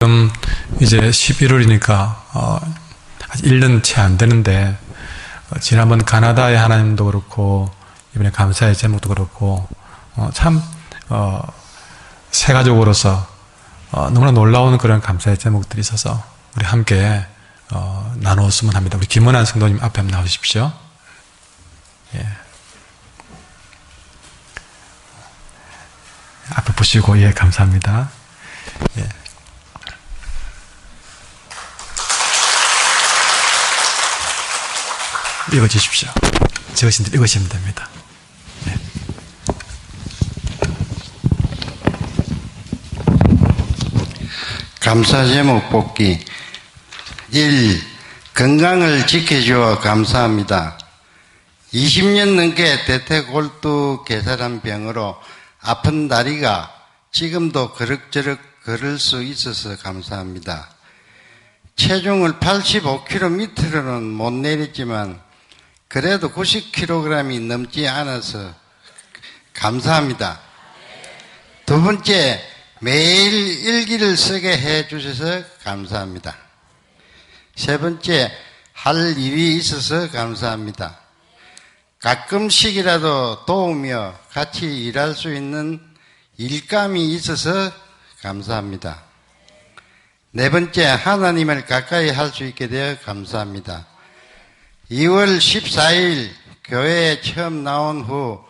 지금 이제 11월이니까 아직 1년 채 안 되는데 지난번 가나다의 하나님도 그렇고 이번에 감사의 제목도 그렇고 참 세가족으로서 너무나 놀라운 그런 감사의 제목들이 있어서 우리 함께 나누었으면 합니다. 우리 김원한 성도님 앞에 한번 나오십시오. 예. 앞에 보시고 예 감사합니다. 예. 읽어주십시오. 적으신 대로 읽으시면 됩니다. 네. 감사 제목 뽑기 1. 건강을 지켜주어 감사합니다. 20년 넘게 대퇴골두 개사란 병으로 아픈 다리가 지금도 그럭저럭 걸을 수 있어서 감사합니다. 체중을 85kg는 못 내렸지만 그래도 90kg이 넘지 않아서 감사합니다. 두 번째, 매일 일기를 쓰게 해 주셔서 감사합니다. 세 번째, 할 일이 있어서 감사합니다. 가끔씩이라도 도우며 같이 일할 수 있는 일감이 있어서 감사합니다. 네 번째, 하나님을 가까이 할 수 있게 되어 감사합니다. 2월 14일 교회에 처음 나온 후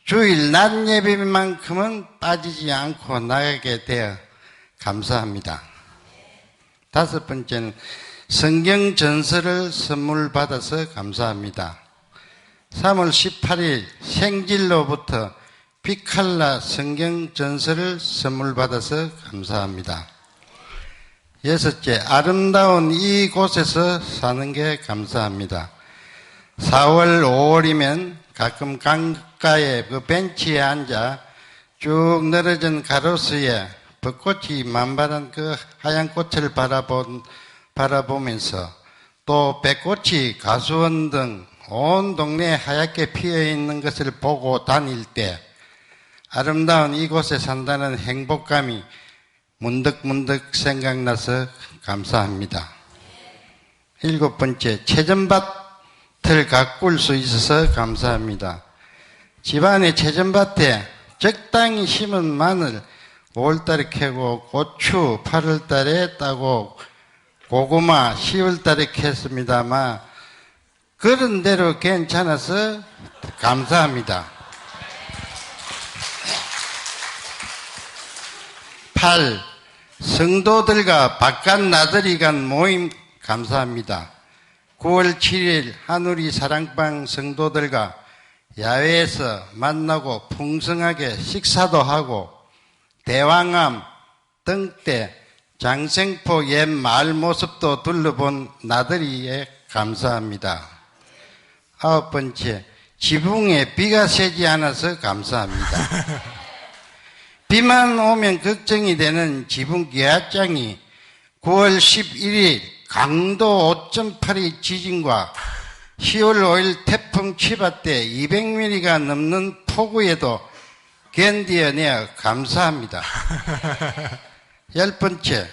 주일 낮 예배만큼은 빠지지 않고 나가게 되어 감사합니다. 다섯 번째는 성경 전설을 선물 받아서 감사합니다. 3월 18일 생질로부터 피칼라 성경 전설을 선물 받아서 감사합니다. 여섯째, 아름다운 이곳에서 사는 게 감사합니다. 4월, 5월이면 가끔 강가에 그 벤치에 앉아 쭉 늘어진 가로수에 벚꽃이 만발한 그 하얀 꽃을 바라보면서 또 백꽃이 가수원 등 온 동네에 하얗게 피어 있는 것을 보고 다닐 때 아름다운 이곳에 산다는 행복감이 문득문득 생각나서 감사합니다. 일곱 번째, 채전밭을 가꿀 수 있어서 감사합니다. 집안의 채전밭에 적당히 심은 마늘 5월달에 캐고 고추 8월달에 따고 고구마 10월달에 캤습니다만 그런 대로 괜찮아서 감사합니다. 8. 성도들과 바깥 나들이 간 모임 감사합니다. 9월 7일 한우리 사랑방 성도들과 야외에서 만나고 풍성하게 식사도 하고 대왕암, 등대, 장생포 옛 마을 모습도 둘러본 나들이에 감사합니다. 9번째, 지붕에 비가 새지 않아서 감사합니다. 비만 오면 걱정이 되는 지붕 기압장이 9월 11일 강도 5.8의 지진과 10월 5일 태풍 치바 때 200mm가 넘는 폭우에도 견디어내어 감사합니다. 10번째,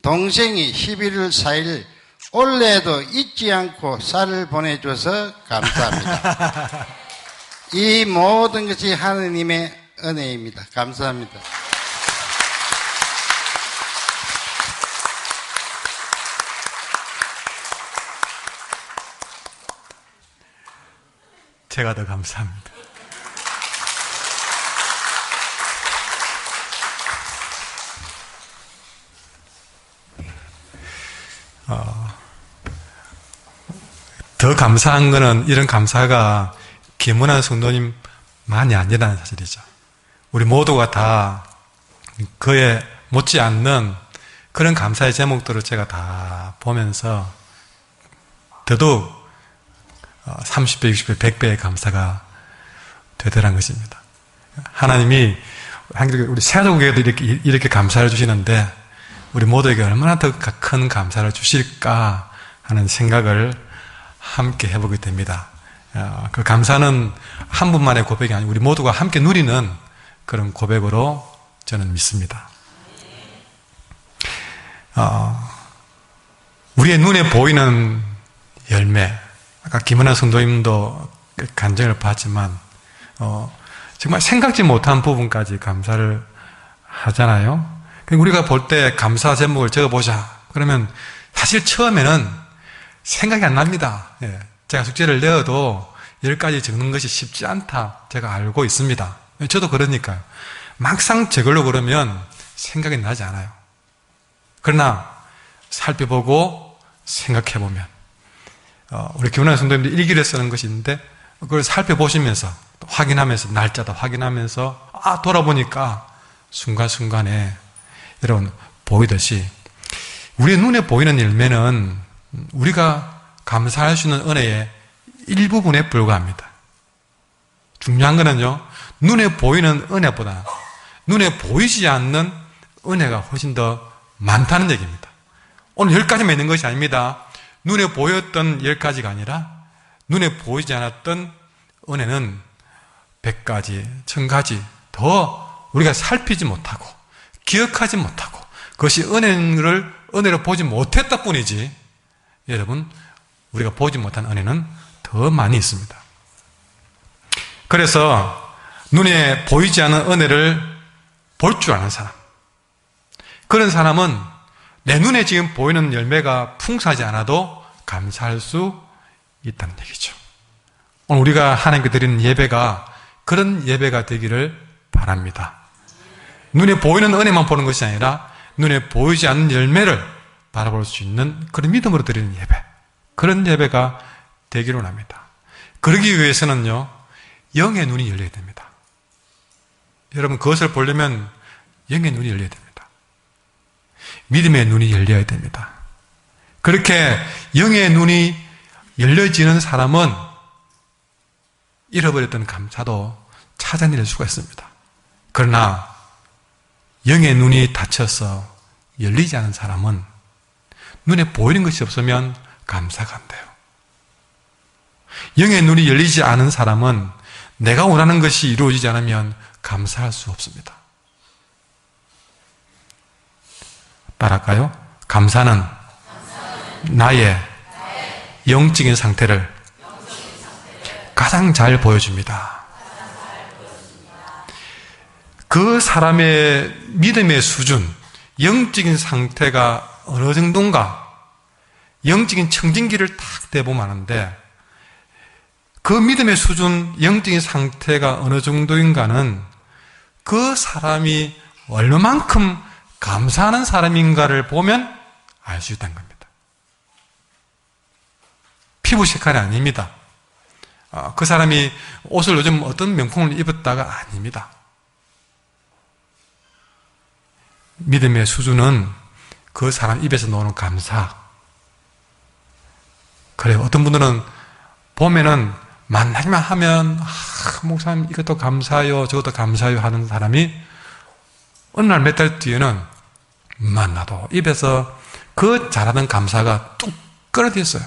동생이 11월 4일 올해도 잊지 않고 쌀을 보내줘서 감사합니다. 이 모든 것이 하느님의 은혜입니다. 감사합니다. 제가 더 감사합니다. 더 감사한 거는 이런 감사가 김원한 성도님만이 아니라는 사실이죠. 우리 모두가 다 그에 못지않는 그런 감사의 제목들을 제가 다 보면서 더더욱 30배, 60배, 100배의 감사가 되더란 것입니다. 하나님이 우리 세가족에게도 이렇게 감사를 주시는데 우리 모두에게 얼마나 더 큰 감사를 주실까 하는 생각을 함께 해보게 됩니다. 그 감사는 한 분만의 고백이 아니고 우리 모두가 함께 누리는 그런 고백으로 저는 믿습니다. 우리의 눈에 보이는 열매, 아까 김은아 성도님도 간증을 봤지만 정말 생각지 못한 부분까지 감사를 하잖아요. 우리가 볼 때 감사 제목을 적어보자 그러면 사실 처음에는 생각이 안 납니다. 예. 제가 숙제를 내어도 10가지 적는 것이 쉽지 않다 제가 알고 있습니다. 저도 그러니까요. 막상 적으려고 그러면 생각이 나지 않아요. 그러나 살펴보고 생각해보면 우리 김은아 성도님들 일기를 쓰는 것이 있는데 그걸 살펴보시면서 확인하면서 날짜도 확인하면서 돌아보니까 순간순간에 여러분 보이듯이 우리의 눈에 보이는 열매는 우리가 감사할 수 있는 은혜의 일부분에 불과합니다. 중요한 거는요, 눈에 보이는 은혜보다 눈에 보이지 않는 은혜가 훨씬 더 많다는 얘기입니다. 오늘 10가지만 있는 것이 아닙니다. 눈에 보였던 10가지가 아니라 눈에 보이지 않았던 은혜는 100가지, 1000가지 더 우리가 살피지 못하고 기억하지 못하고 그것이 은혜로 보지 못했다 뿐이지 여러분 우리가 보지 못한 은혜는 더 많이 있습니다. 그래서 눈에 보이지 않는 은혜를 볼 줄 아는 사람, 그런 사람은 내 눈에 지금 보이는 열매가 풍성하지 않아도 감사할 수 있다는 얘기죠. 오늘 우리가 하나님께 드리는 예배가 그런 예배가 되기를 바랍니다. 눈에 보이는 은혜만 보는 것이 아니라 눈에 보이지 않는 열매를 바라볼 수 있는 그런 믿음으로 드리는 예배, 그런 예배가 되기를 원합니다. 그러기 위해서는요, 영의 눈이 열려야 됩니다. 여러분, 그것을 보려면 영의 눈이 열려야 됩니다. 믿음의 눈이 열려야 됩니다. 그렇게 영의 눈이 열려지는 사람은 잃어버렸던 감사도 찾아낼 수가 있습니다. 그러나 영의 눈이 닫혀서 열리지 않은 사람은 눈에 보이는 것이 없으면 감사가 안 돼요. 영의 눈이 열리지 않은 사람은 내가 원하는 것이 이루어지지 않으면 감사할 수 없습니다. 따라할까요? 감사는 나의 영적인 상태를 가장 잘 보여줍니다. 그 사람의 믿음의 수준, 영적인 상태가 어느 정도인가, 영적인 청진기를 탁 대보면 아는데 그 믿음의 수준, 영적인 상태가 어느 정도인가는 그 사람이 얼마만큼 감사하는 사람인가를 보면 알 수 있다는 겁니다. 피부 색깔이 아닙니다. 그 사람이 옷을 요즘 어떤 명품을 입었다가 아닙니다. 믿음의 수준은 그 사람 입에서 나오는 감사. 그래요. 어떤 분들은 보면은 만나기만 하면 목사님 이것도 감사해요, 저것도 감사해요 하는 사람이 어느 날 몇 달 뒤에는 만나도 입에서 그 잘하는 감사가 뚝 끊어졌어요.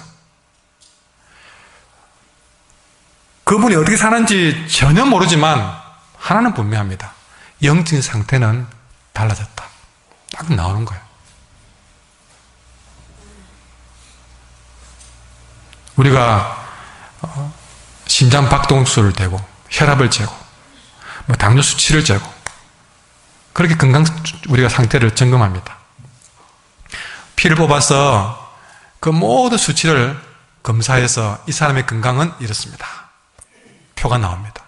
그분이 어떻게 사는지 전혀 모르지만 하나는 분명합니다. 영적인 상태는 달라졌다. 딱 나오는 거예요. 우리가 심장 박동수를 재고 혈압을 재고 당뇨 수치를 재고 그렇게 건강 우리가 상태를 점검합니다. 피를 뽑아서 그 모든 수치를 검사해서 이 사람의 건강은 이렇습니다. 표가 나옵니다.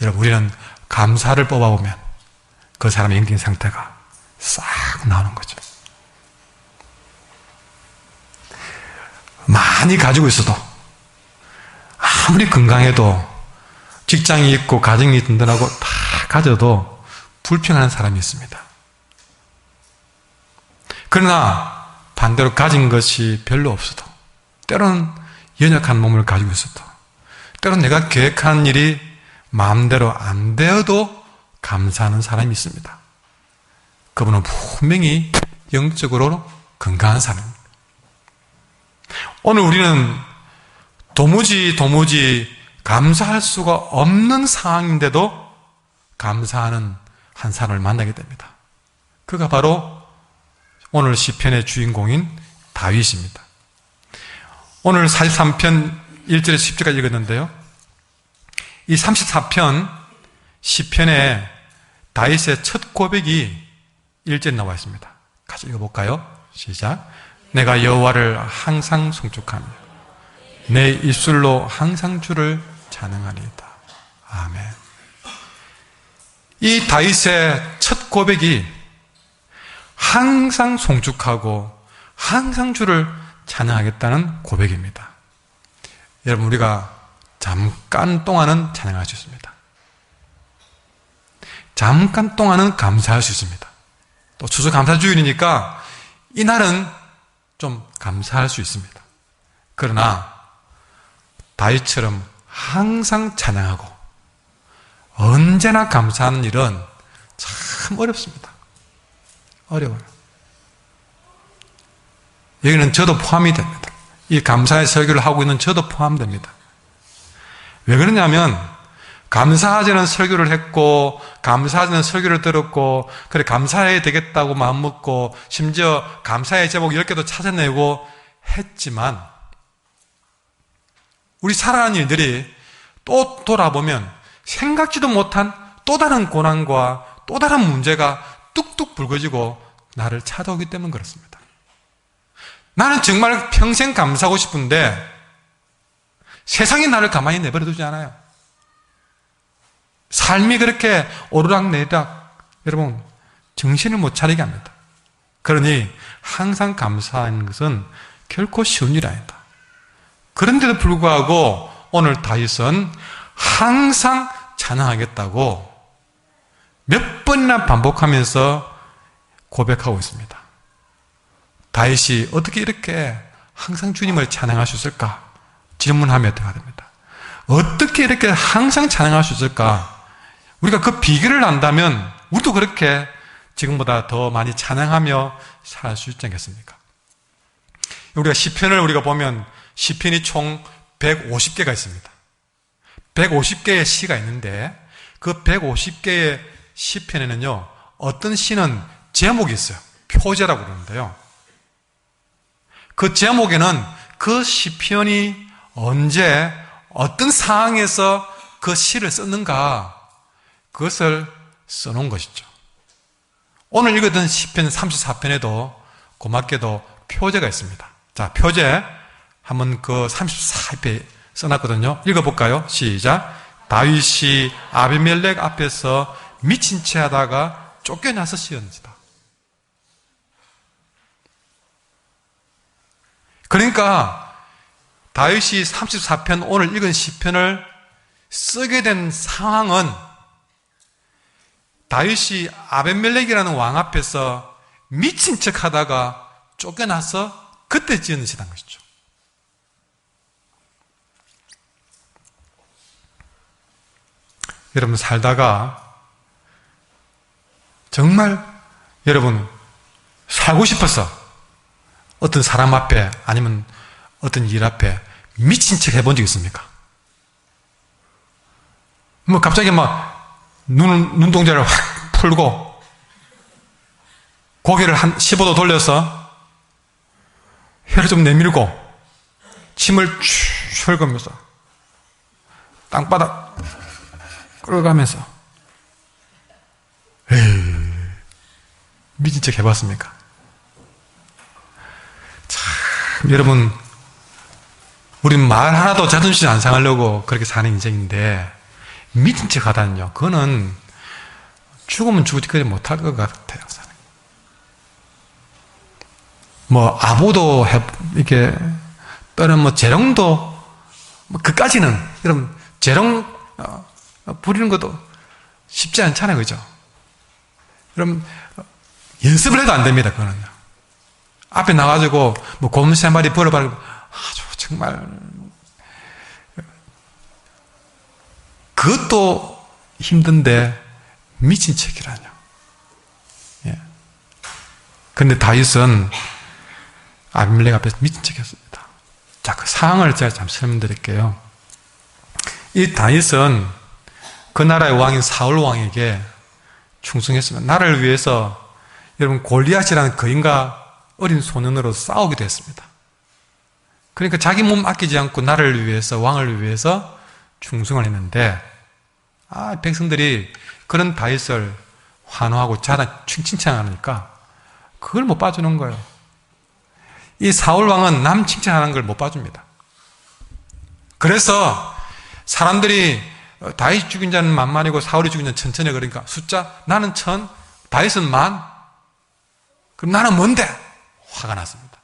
여러분, 우리는 감사를 뽑아보면 그 사람의 영적인 상태가 싹 나오는 거죠. 많이 가지고 있어도 아무리 건강해도 직장이 있고 가정이 든든하고 다 가져도 불평하는 사람이 있습니다. 그러나 반대로 가진 것이 별로 없어도 때로는 연약한 몸을 가지고 있어도 때로는 내가 계획한 일이 마음대로 안 되어도 감사하는 사람이 있습니다. 그분은 분명히 영적으로 건강한 사람입니다. 오늘 우리는 도무지 감사할 수가 없는 상황인데도 감사하는 한 사람을 만나게 됩니다. 그가 바로 오늘 시편의 주인공인 다윗입니다. 오늘 43편 1절에서 10절까지 읽었는데요. 이 34편 시편에 다윗의 첫 고백이 1절에 나와 있습니다. 같이 읽어볼까요? 시작. 내가 여호와를 항상 송축하며 내 입술로 항상 주를 찬양하리이다. 아멘. 이 다윗의 첫 고백이 항상 송축하고 항상 주를 찬양하겠다는 고백입니다. 여러분, 우리가 잠깐 동안은 찬양할 수 있습니다. 잠깐 동안은 감사할 수 있습니다. 또 추수감사주일이니까 이날은 좀 감사할 수 있습니다. 그러나 다윗처럼 항상 찬양하고 언제나 감사하는 일은 참 어렵습니다. 어려워요. 여기는 저도 포함이 됩니다. 이 감사의 설교를 하고 있는 저도 포함됩니다. 왜 그러냐면 감사하자는 설교를 했고 감사하자는 설교를 들었고 그래 감사해야 되겠다고 마음먹고 심지어 감사의 제목 10개도 찾아내고 했지만 우리 살아가는 일들이 또 돌아보면 생각지도 못한 또 다른 고난과 또 다른 문제가 뚝뚝 불거지고 나를 찾아오기 때문에 그렇습니다. 나는 정말 평생 감사하고 싶은데 세상이 나를 가만히 내버려두지 않아요. 삶이 그렇게 오르락내리락 여러분 정신을 못 차리게 합니다. 그러니 항상 감사하는 것은 결코 쉬운 일이 아니다. 그런데도 불구하고 오늘 다윗은 항상 찬양하겠다고 몇 번이나 반복하면서 고백하고 있습니다. 다윗이 어떻게 이렇게 항상 주님을 찬양할 수 있을까? 질문하며 대화됩니다. 어떻게 이렇게 항상 찬양할 수 있을까? 우리가 그 비결을 안다면 우리도 그렇게 지금보다 더 많이 찬양하며 살 수 있지 않겠습니까? 우리가 시편을 우리가 보면 시편이 총 150개가 있습니다. 150개의 시가 있는데 그 150개의 시편에는요 어떤 시는 제목이 있어요. 표제라고 그러는데요. 그 제목에는 그 시편이 언제 어떤 상황에서 그 시를 썼는가 그것을 써놓은 것이죠. 오늘 읽었던 시편 34편에도 고맙게도 표제가 있습니다. 자, 표제 한번 그 34편 써놨거든요. 읽어볼까요? 시작. 다윗이 아비멜렉 앞에서 미친 채 하다가 쫓겨나서 씌었는지다. 그러니까 다윗이 34편 오늘 읽은 시편을 쓰게 된 상황은 다윗이 아벤멜렉이라는 왕 앞에서 미친 척 하다가 쫓겨나서 그때 지은 시란 것이죠. 여러분 살다가 정말 여러분 살고 싶어서 어떤 사람 앞에 아니면 어떤 일 앞에 미친 척 해본 적 있습니까? 뭐 갑자기 막 눈동자를 확 풀고 고개를 한 15도 돌려서 혀를 좀 내밀고 침을 쭉 훑으면서 땅바닥 끌어가면서 미친 척 해봤습니까? 참 여러분 우린 말 하나도 자존심 안 상하려고 그렇게 사는 인생인데 미친 척 하다는요 그거는 죽으면 죽을지 못할 것 같아요. 뭐 아부도 이렇게 또는 뭐 재롱도 뭐 그까지는 여러분 재롱 부리는 것도 쉽지 않잖아요, 그죠? 여러분 연습을 해도 안 됩니다. 그거는요. 앞에 나가지고 뭐 곰 3마리 벌어봐라 아주 정말 그것도 힘든데 미친 척이라뇨. 예. 그런데 다윗은 아비멜렉 앞에서 미친 척했습니다. 자, 그 상황을 제가 잠시 설명드릴게요. 이 다윗은 그 나라의 왕인 사울 왕에게 충성했습니다. 나라를 위해서 여러분 골리앗이라는 거인과 어린 소년으로 싸우게 됐습니다. 그러니까 자기 몸 아끼지 않고 나라를 위해서, 왕을 위해서 충성을 했는데, 백성들이 그런 다윗을 환호하고 칭찬하니까 그걸 못 봐주는 거예요. 이 사울 왕은 남 칭찬하는 걸 못 봐줍니다. 그래서 사람들이 다윗 죽인 자는 만만이고 사울이 죽인 자는 천천히, 그러니까 숫자 나는 1000, 다윗은 10,000, 그럼 나는 뭔데? 화가 났습니다.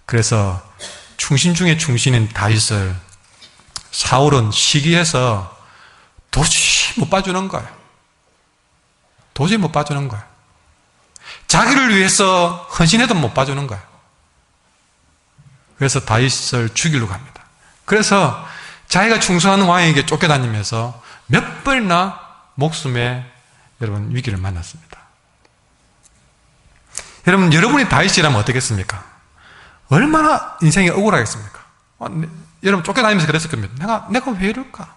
그래서 충신 중에 충신인 다윗을 사울은 시기해서 도저히 못 봐주는 거예요. 도저히 못 봐주는 거예요. 자기를 위해서 헌신해도 못 봐주는 거예요. 그래서 다윗을 죽이려고 합니다. 그래서 자기가 충성하는 왕에게 쫓겨다니면서 몇 번이나 목숨에 여러분 위기를 만났습니다. 여러분, 여러분이 다윗이라면 어떻겠습니까? 얼마나 인생이 억울하겠습니까? 여러분 쫓겨다니면서 그랬을 겁니다. 내가 왜 이럴까?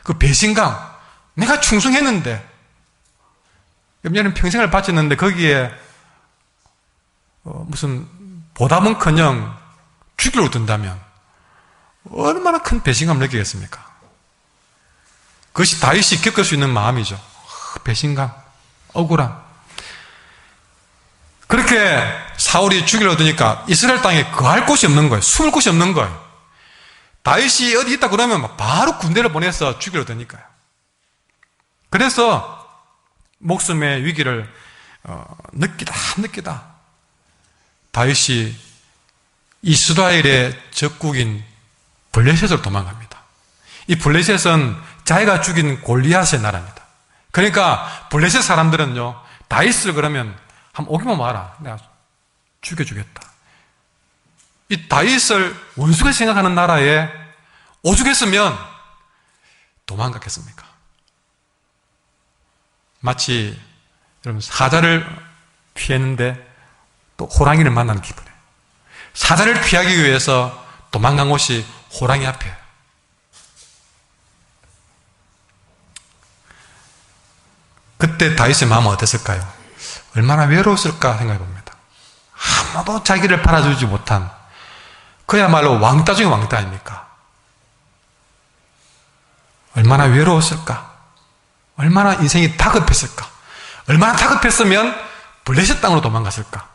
그 배신감, 내가 충성했는데, 여러분 평생을 바쳤는데 거기에 무슨 보답은커녕 죽이려고 든다면 얼마나 큰 배신감을 느끼겠습니까? 그것이 다윗이 겪을 수 있는 마음이죠. 배신감, 억울함. 그렇게 사울이 죽이려고 드니까 이스라엘 땅에 거할 곳이 없는 거예요. 숨을 곳이 없는 거예요. 다윗이 어디 있다 그러면 바로 군대를 보내서 죽이려고 드니까요. 그래서 목숨의 위기를 느끼다 다윗이 이스라엘의 적국인 블레셋으로 도망갑니다. 이 블레셋은 자기가 죽인 골리앗의 나라입니다. 그러니까 블레셋 사람들은요, 다윗을 그러면 한번 오기만 와라, 내가 죽여주겠다. 이 다윗을 원수가 생각하는 나라에 오죽했으면 도망갔겠습니까? 마치 여러분 사자를 피했는데 또 호랑이를 만나는 기분이에요. 사자를 피하기 위해서 도망간 곳이 호랑이 앞이에요. 그때 다윗의 마음은 어땠을까요? 얼마나 외로웠을까 생각해 봅니다. 아무도 자기를 팔아주지 못한 그야말로 왕따 중에 왕따 아닙니까? 얼마나 외로웠을까? 얼마나 인생이 다급했을까? 얼마나 다급했으면 블레셋 땅으로 도망갔을까?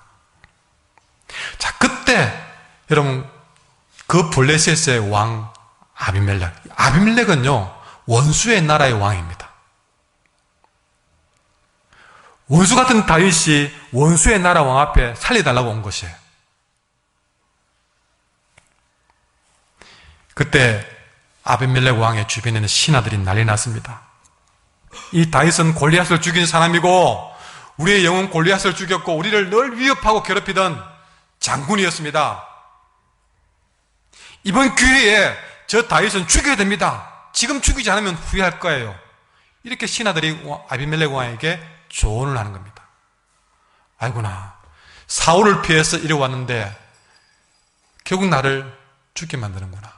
자, 그때 여러분 그 블레셋의 왕 아비멜렉은요 원수의 나라의 왕입니다. 원수 같은 다윗이 원수의 나라 왕 앞에 살려달라고 온 것이에요. 그때 아비멜렉 왕의 주변에는 신하들이 난리 났습니다. 이 다윗은 골리앗을 죽인 사람이고 우리의 영혼 골리앗을 죽였고 우리를 늘 위협하고 괴롭히던 장군이었습니다. 이번 기회에 저 다윗은 죽여야 됩니다. 지금 죽이지 않으면 후회할 거예요. 이렇게 신하들이 아비멜렉 왕에게 조언을 하는 겁니다. 아이고나, 사울을 피해서 이리 왔는데 결국 나를 죽게 만드는구나.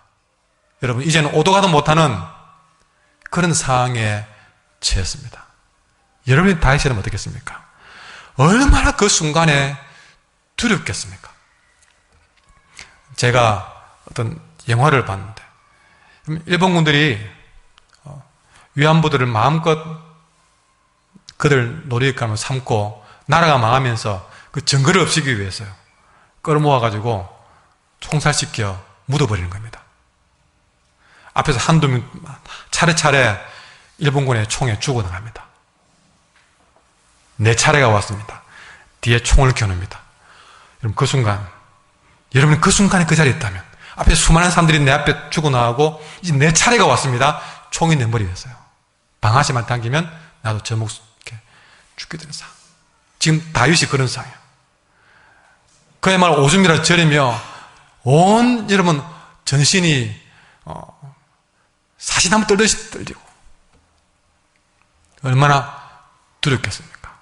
여러분, 이제는 오도 가도 못하는 그런 상황에 처했습니다. 여러분이 다윗이라면 어떻겠습니까? 얼마나 그 순간에 두렵겠습니까? 제가 어떤 영화를 봤는데 일본군들이 위안부들을 마음껏 그들 놀이감을 삼고 나라가 망하면서 그 증거를 없애기 위해서요, 끌어모아가지고 총살시켜 묻어버리는 겁니다. 앞에서 한두 명 차례차례 일본군의 총에 죽어나갑니다. 내 차례가 왔습니다. 뒤에 총을 겨눕니다. 여러분 그 순간, 여러분이 그 순간에 그 자리에 있다면, 앞에 수많은 사람들이 내 앞에 죽어나가고 이제 내 차례가 왔습니다. 총이 내 머리에 있어요. 방아쇠만 당기면 나도 저 목숨 이렇게 죽게 되는 상황. 지금 다윗이 그런 상황이에요. 그야말로 오줌이라 저리며 온 여러분 전신이 사시나무 떨듯이 떨리고 얼마나 두렵겠습니까?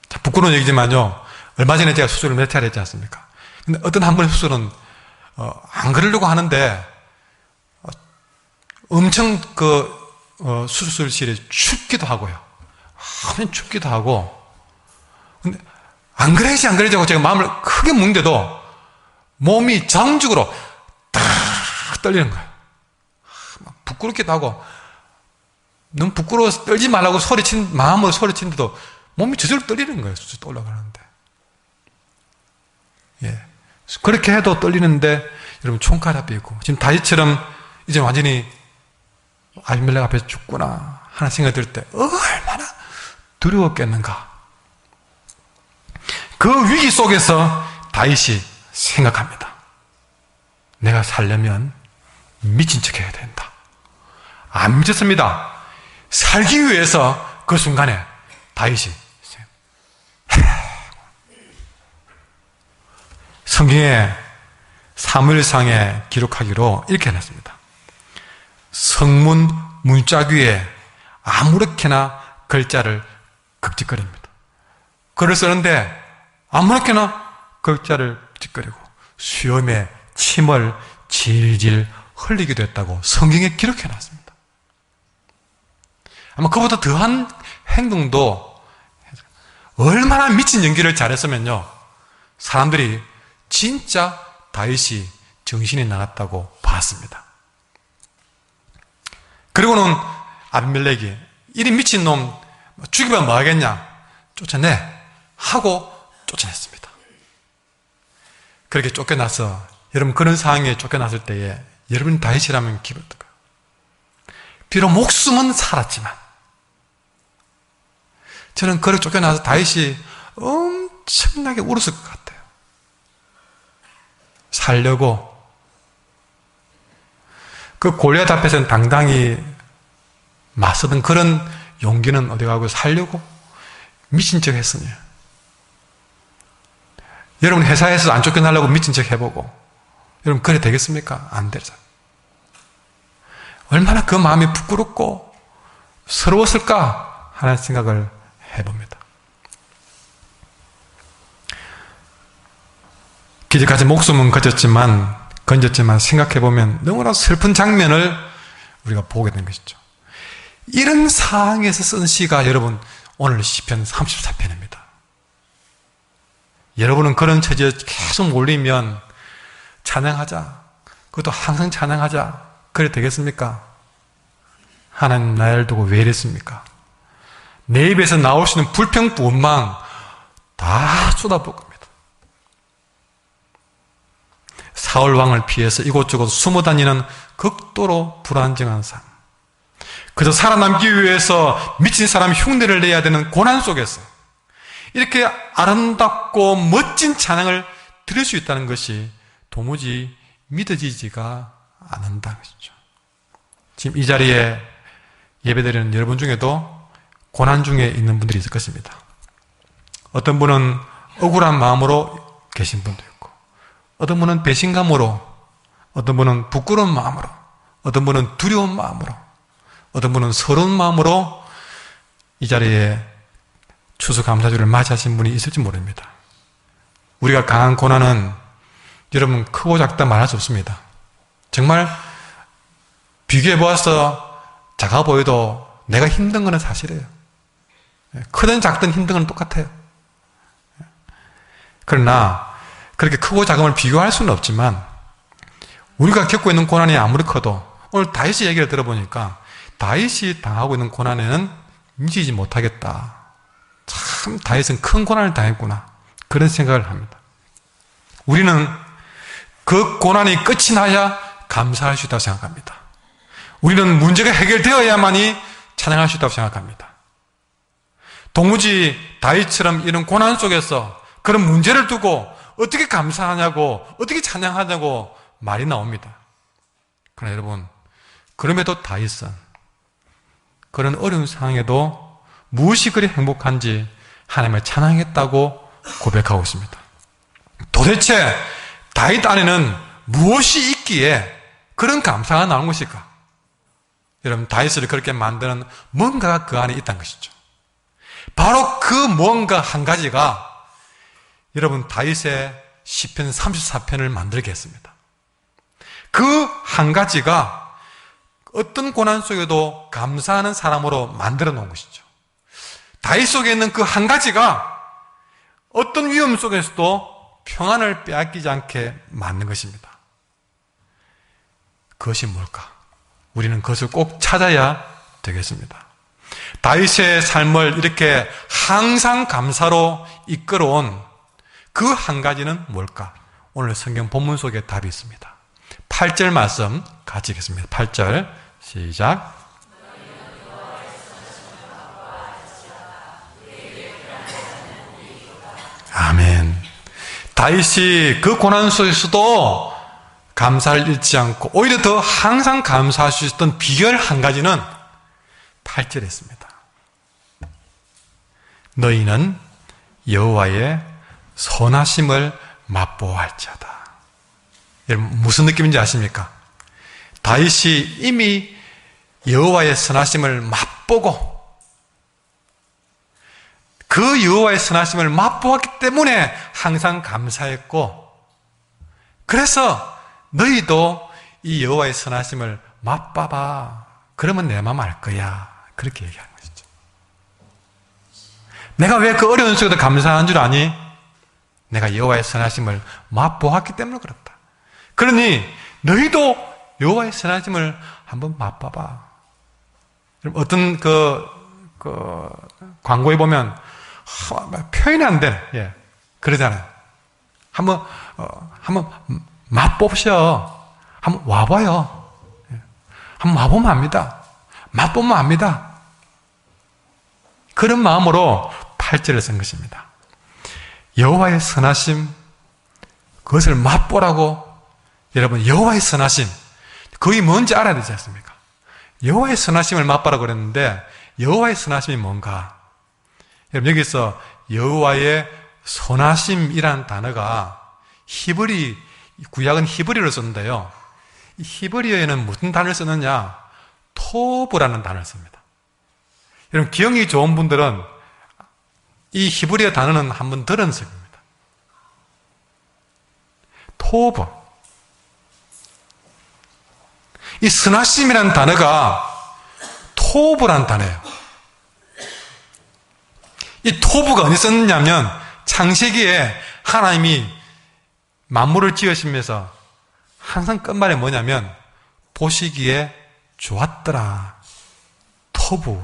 자, 부끄러운 얘기지만요, 얼마 전에 제가 수술을 몇 차례 했지 않습니까? 근데 어떤 한 번의 수술은 안 그러려고 하는데 엄청 그 수술실에 춥기도 하고요. 아무튼 춥기도 하고. 근데 안 그래야지 하고 제가 마음을 크게 먹는데도 몸이 자동적으로 딱 떨리는 거예요. 부끄럽기도 하고, 너무 부끄러워서 떨지 말라고 마음으로 소리친데도 몸이 저절로 떨리는 거예요. 수술 올라가는데. 예. 그렇게 해도 떨리는데, 여러분, 총칼 앞에 있고, 지금 다윗처럼 이제 완전히 아비멜렉 앞에서 죽구나 하는 생각이 들 때, 얼마나 두려웠겠는가. 그 위기 속에서 다윗이 생각합니다. 내가 살려면 미친 척 해야 된다. 안 미쳤습니다. 살기 위해서 그 순간에 다윗이 성경에 사무엘상에 기록하기로 이렇게 해놨습니다. 성문 문짝 위에 아무렇게나 글자를 극짓거립니다. 글을 쓰는데 아무렇게나 글자를 짓거리고 수염에 침을 질질 흘리기도 했다고 성경에 기록해놨습니다. 아마 그보다 더한 행동도 얼마나 미친 연기를 잘했으면요, 사람들이 진짜 다윗이 정신이 나갔다고 봤습니다. 그리고는 아비멜렉이 이리 미친 놈 죽이면 뭐 하겠냐, 쫓아내 하고 쫓아냈습니다. 그렇게 쫓겨나서, 여러분, 그런 상황에 쫓겨났을 때에 여러분 다윗이라면 기분 어떨까요? 비록 목숨은 살았지만, 저는 그렇게 쫓겨나서 다윗이 엄청나게 울었을 것 같아요. 살려고. 그 골리앗 앞에서는 당당히 맞서던 그런 용기는 어디 가고 살려고 미친 척 했으니, 여러분 회사에서 안 쫓겨나려고 미친 척 해보고, 여러분 그래 되겠습니까? 안 되죠. 얼마나 그 마음이 부끄럽고 서러웠을까 하는 생각을 해봅니다. 기적같이 목숨은 건졌지만 생각해보면 너무나 슬픈 장면을 우리가 보게 된 것이죠. 이런 상황에서 쓴 시가 여러분 오늘 시편 34편입니다. 여러분은 그런 처지에 계속 몰리면 찬양하자, 그것도 항상 찬양하자, 그래 되겠습니까? 하나님 나를 두고 왜 이랬습니까? 내 입에서 나올 수 있는 불평, 원망 다 쏟아부을 겁니다. 사울 왕을 피해서 이곳저곳 숨어 다니는 극도로 불안정한 삶, 그저 살아남기 위해서 미친 사람 흉내를 내야 되는 고난 속에서 이렇게 아름답고 멋진 찬양을 들을 수 있다는 것이 도무지 믿어지지가 않는다는 것이죠. 지금 이 자리에 예배드리는 여러분 중에도 고난 중에 있는 분들이 있을 것입니다. 어떤 분은 억울한 마음으로 계신 분도 있고, 어떤 분은 배신감으로, 어떤 분은 부끄러운 마음으로, 어떤 분은 두려운 마음으로, 어떤 분은 서러운 마음으로 이 자리에 추수감사주를 맞이하신 분이 있을지 모릅니다. 우리가 강한 고난은 여러분 크고 작다 말할 수 없습니다. 정말 비교해보아서 작아 보여도 내가 힘든 것은 사실이에요. 크든 작든 힘든 건 똑같아요. 그러나 그렇게 크고 작음을 비교할 수는 없지만, 우리가 겪고 있는 고난이 아무리 커도, 오늘 다윗의 얘기를 들어보니까 다윗이 당하고 있는 고난에는 미치지 못하겠다. 참 다윗은 큰 고난을 당했구나, 그런 생각을 합니다. 우리는 그 고난이 끝이 나야 감사할 수 있다고 생각합니다. 우리는 문제가 해결되어야만이 찬양할 수 있다고 생각합니다. 도무지 다윗처럼 이런 고난 속에서 그런 문제를 두고 어떻게 감사하냐고, 어떻게 찬양하냐고 말이 나옵니다. 그러나 여러분, 그럼에도 다윗은 그런 어려운 상황에도 무엇이 그리 행복한지 하나님을 찬양했다고 고백하고 있습니다. 도대체 다윗 안에는 무엇이 있기에 그런 감사가 나온 것일까? 여러분, 다윗을 그렇게 만드는 뭔가가 그 안에 있다는 것이죠. 바로 그 뭔가 한 가지가 여러분 다윗의 시편 34편을 만들게 했습니다. 그 한 가지가 어떤 고난 속에도 감사하는 사람으로 만들어 놓은 것이죠. 다윗 속에 있는 그 한 가지가 어떤 위험 속에서도 평안을 빼앗기지 않게 만든 것입니다. 그것이 뭘까? 우리는 그것을 꼭 찾아야 되겠습니다. 다윗의 삶을 이렇게 항상 감사로 이끌어온 그 한 가지는 뭘까? 오늘 성경 본문 속에 답이 있습니다. 8절 말씀 같이 읽겠습니다. 8절 시작. 아멘. 다윗이 그 고난 속에서도 감사를 잃지 않고 오히려 더 항상 감사할 수 있었던 비결 한 가지는 8절에 있습니다. 너희는 여호와의 선하심을 맛보아할지어다. 여러분 무슨 느낌인지 아십니까? 다윗이 이미 여호와의 선하심을 맛보고 그 여호와의 선하심을 맛보았기 때문에 항상 감사했고, 그래서 너희도 이 여호와의 선하심을 맛봐봐. 그러면 내 마음 알 거야. 그렇게 얘기하는 것이죠. 내가 왜 그 어려운 속에도 감사한 줄 아니? 내가 여호와의 선하심을 맛보았기 때문에 그렇다. 그러니 너희도 여호와의 선하심을 한번 맛봐봐. 어떤 광고에 보면 표현이 안 되네. 예. 그러잖아요. 한번 맛보셔. 한번 와봐요. 예. 한번 와보면 압니다. 맛보면 압니다. 그런 마음으로 8절을 쓴 것입니다. 여호와의 선하심, 그것을 맛보라고. 여러분, 여호와의 선하심, 그게 뭔지 알아야 되지 않습니까? 여호와의 선하심을 맛보라고 그랬는데 여호와의 선하심이 뭔가? 여러분, 여기서 여호와의 선하심이라는 단어가 구약은 히브리어를 썼는데요. 이 히브리어에는 무슨 단어를 쓰느냐? 토브라는 단어를 씁니다. 여러분, 기억이 좋은 분들은 이 히브리어 단어는 한번 들은 적입니다. 토브. 이 선하심이라는 단어가 토브라는 단어예요. 이 토브가 어디 썼느냐면 창세기에 하나님이 만물을 지으시면서 항상 끝말이 뭐냐면 보시기에 좋았더라. 토브.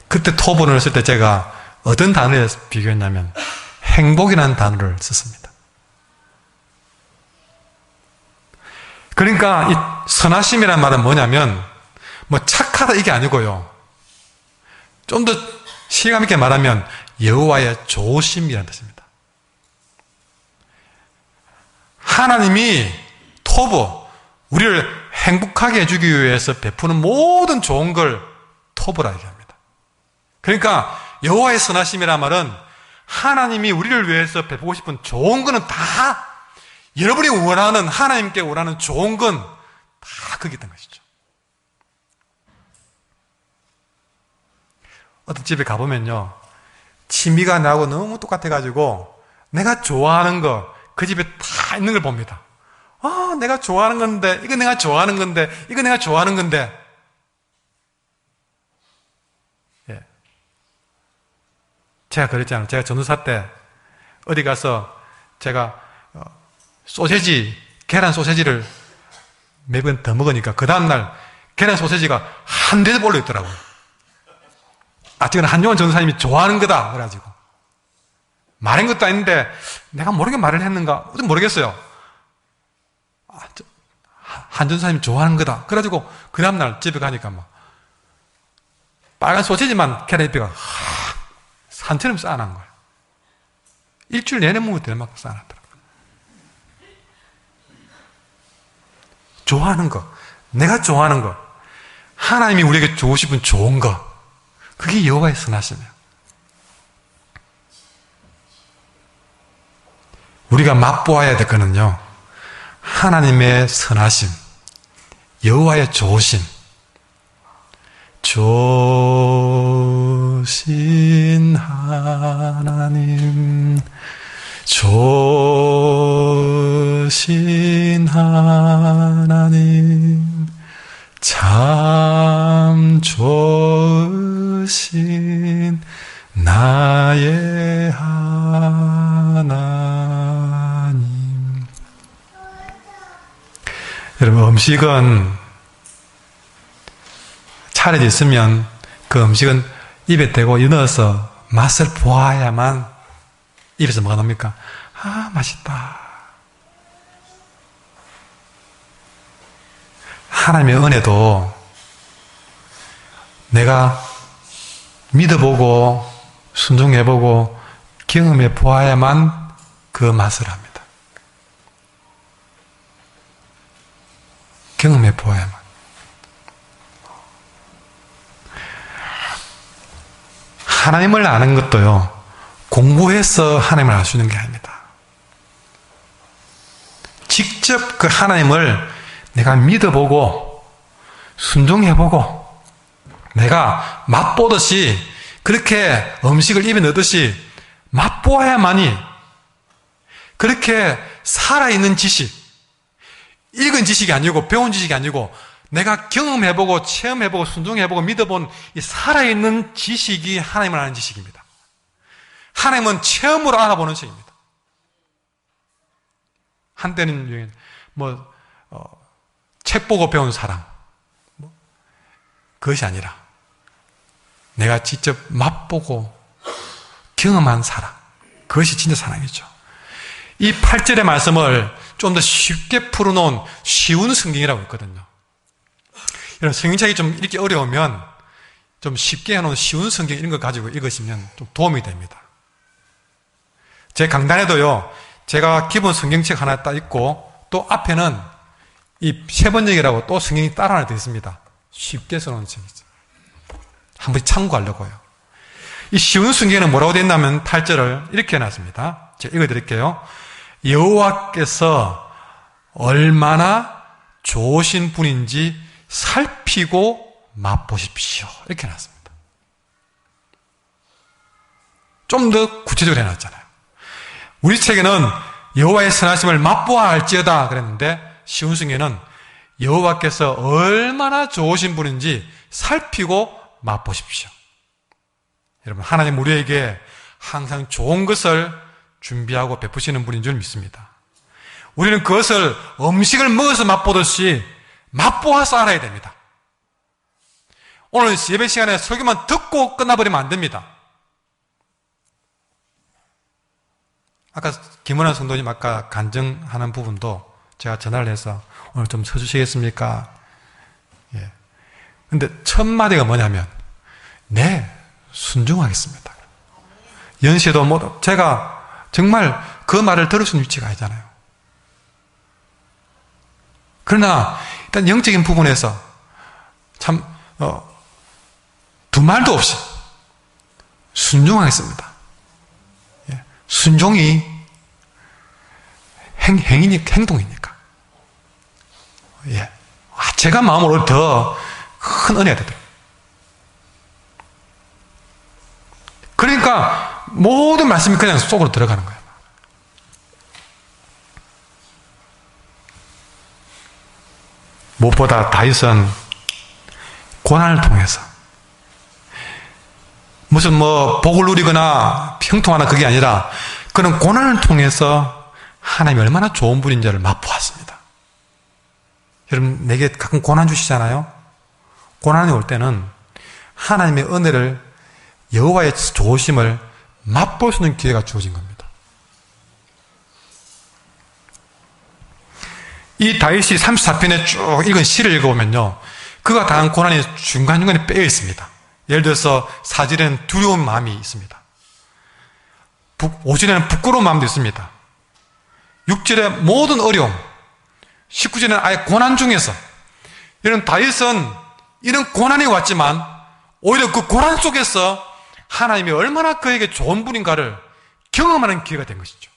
그때 토브를 쓸 때 제가 어떤 단어에 비교했냐면 행복이라는 단어를 썼습니다. 그러니까 이 선하심이라는 말은 뭐냐면 착하다 이게 아니고요. 좀 더 실감 있게 말하면 여호와의 좋으심이라는 뜻입니다. 하나님이 토브, 우리를 행복하게 해주기 위해서 베푸는 모든 좋은 걸 토브라 얘기합니다. 그러니까 여호와의 선하심이라는 말은 하나님이 우리를 위해서 베푸고 싶은 좋은 거는 다, 여러분이 원하는, 하나님께 원하는 좋은 건 다 거기 있던 것이죠. 어떤 집에 가보면요, 취미가 나하고 너무 똑같아가지고 내가 좋아하는 거 그 집에 다 있는 걸 봅니다. 내가 좋아하는 건데, 이거 내가 좋아하는 건데, 이거 내가 좋아하는 건데. 예. 제가 그랬잖아요. 제가 전도사 때 어디 가서 제가 계란 소세지를 매번 더 먹으니까 그 다음날 계란 소세지가 한 대도 올려있더라고요. 지금 한용환 전도사님이 좋아하는 거다. 그래가지고. 말한 것도 아닌데, 내가 모르게 말을 했는가? 모르겠어요. 한 전도사님이 좋아하는 거다. 그래가지고, 그 다음날 집에 가니까 빨간 소시지만 계란잎이가 산처럼 쌓아놓은 거예요. 일주일 내내 먹어도 될 만큼 쌓아놨더라고요. 좋아하는 거, 내가 좋아하는 거, 하나님이 우리에게 주고 싶은 좋은 거, 그게 여호와의 선하심이에요. 우리가 맛보아야 될 거는요, 하나님의 선하심, 여호와의 좋으심, 좋으신 하나님, 좋으신 하나님, 참 좋으신 나의 하나님. 여러분, 음식은 차려져 있으면 그 음식은 입에 대고 넣어서 맛을 보아야만 입에서 뭐가 나옵니까? 아, 맛있다. 하나님의 은혜도 내가 믿어보고 순종해보고 경험해 보아야만 그 맛을 합니다. 경험해 보아야만. 하나님을 아는 것도요, 공부해서 하나님을 알 수 있는 게 아닙니다. 직접 그 하나님을 내가 믿어보고 순종해보고 내가 맛보듯이 그렇게 음식을 입에 넣듯이 맛보아야만이 그렇게 살아있는 지식, 읽은 지식이 아니고 배운 지식이 아니고 내가 경험해보고 체험해보고 순종해보고 믿어본 이 살아있는 지식이 하나님을 아는 지식입니다. 하나님은 체험으로 알아보는 책입니다. 한때는 책 보고 배운 사랑, 그것이 아니라 내가 직접 맛보고 경험한 사랑, 그것이 진짜 사랑이죠. 이 8절의 말씀을 좀 더 쉽게 풀어놓은 쉬운 성경이라고 있거든요. 이런 성경책이 좀 읽기 어려우면 좀 쉽게 해놓은 쉬운 성경 이런 거 가지고 읽으시면 좀 도움이 됩니다. 제 강단에도요, 제가 기본 성경책 하나 딱 있고 또 앞에는 이 세번역이라고 또 성경이 따로 하나 되어 있습니다. 쉽게 써놓은 책이죠. 한번 참고하려고요. 이 쉬운 성경에는 뭐라고 되어 있냐면 8절을 이렇게 해놨습니다. 제가 읽어드릴게요. 여호와께서 얼마나 좋으신 분인지 살피고 맛보십시오. 이렇게 해놨습니다. 좀 더 구체적으로 해놨잖아요. 우리 책에는 여호와의 선하심을 맛보아 알지어다 그랬는데 쉬운 성경에는 여호와께서 얼마나 좋으신 분인지 살피고 맛보십시오. 여러분, 하나님 우리에게 항상 좋은 것을 준비하고 베푸시는 분인 줄 믿습니다. 우리는 그것을 음식을 먹어서 맛보듯이 맛보아서 알아야 됩니다. 오늘 예배 시간에 설교만 듣고 끝나버리면 안 됩니다. 아까 김은환 성도님 아까 간증하는 부분도 제가 전화를 해서 오늘 좀 서주시겠습니까? 예. 근데 첫 마디가 뭐냐면, 네, 순종하겠습니다. 연시에도 제가 정말 그 말을 들을 수 있는 위치가 아니잖아요. 그러나 일단 영적인 부분에서 참 두 말도 없이 순종하겠습니다. 예. 순종이 행동이니까. 예. 제가 마음으로 더 큰 은혜가 되더라고요. 그러니까 모든 말씀이 그냥 속으로 들어가는 거예요. 무엇보다 다윗은 고난을 통해서 무슨 복을 누리거나 형통하나 그게 아니라 그는 고난을 통해서 하나님이 얼마나 좋은 분인지를 맛보았습니다. 여러분, 내게 가끔 고난 주시잖아요. 고난이 올 때는 하나님의 은혜를, 여호와의 좋으심을 맛볼 수 있는 기회가 주어진 겁니다. 이 다윗이 34편에 쭉 읽은 시를 읽어보면요, 그가 당한 고난이 중간중간에 빼여 있습니다. 예를 들어서 4절에는 두려운 마음이 있습니다. 5절에는 부끄러운 마음도 있습니다. 6절에 모든 어려움, 19절에는 아예 고난 중에서, 이런 다윗은 이런 고난이 왔지만 오히려 그 고난 속에서 하나님이 얼마나 그에게 좋은 분인가를 경험하는 기회가 된 것이죠.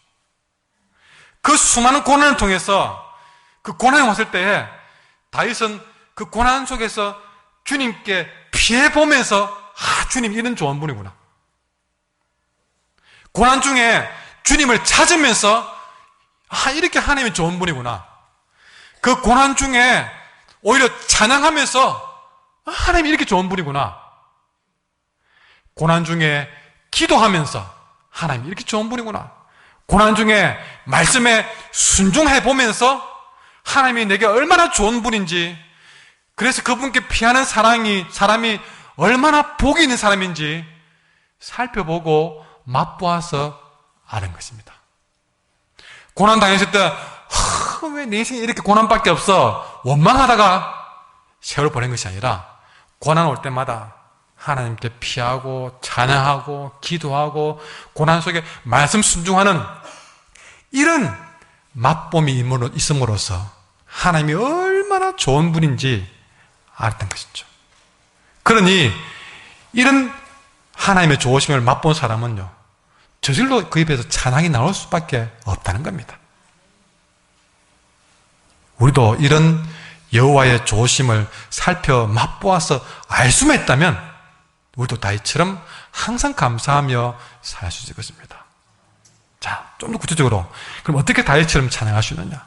그 수많은 고난을 통해서 그 고난이 왔을 때에 다윗은 그 고난 속에서 주님께 피해보면서 주님 이런 좋은 분이구나. 고난 중에 주님을 찾으면서 이렇게 하나님이 좋은 분이구나. 그 고난 중에 오히려 찬양하면서 하나님이 이렇게 좋은 분이구나. 고난 중에 기도하면서 하나님이 이렇게 좋은 분이구나. 고난 중에 말씀에 순종해 보면서 하나님이 내게 얼마나 좋은 분인지, 그래서 그분께 피하는 사람이 얼마나 복이 있는 사람인지 살펴보고 맛보아서 아는 것입니다. 고난 당했을 때 왜 내 인생에 이렇게 고난밖에 없어 원망하다가 세월을 보낸 것이 아니라, 고난 올 때마다 하나님께 피하고 찬양하고 기도하고 고난 속에 말씀 순종하는 이런 맛봄이 있음으로써 하나님이 얼마나 좋은 분인지 알았던 것이죠. 그러니 이런 하나님의 좋으심을 맛본 사람은요, 저절로 그 입에서 찬양이 나올 수밖에 없다는 겁니다. 우리도 이런 여호와의 좋으심을 살펴 맛보아서 알 수만 있다면 우리도 다윗처럼 항상 감사하며 살 수 있을 것입니다. 자, 좀 더 구체적으로 그럼 어떻게 다윗처럼 찬양할 수 있느냐?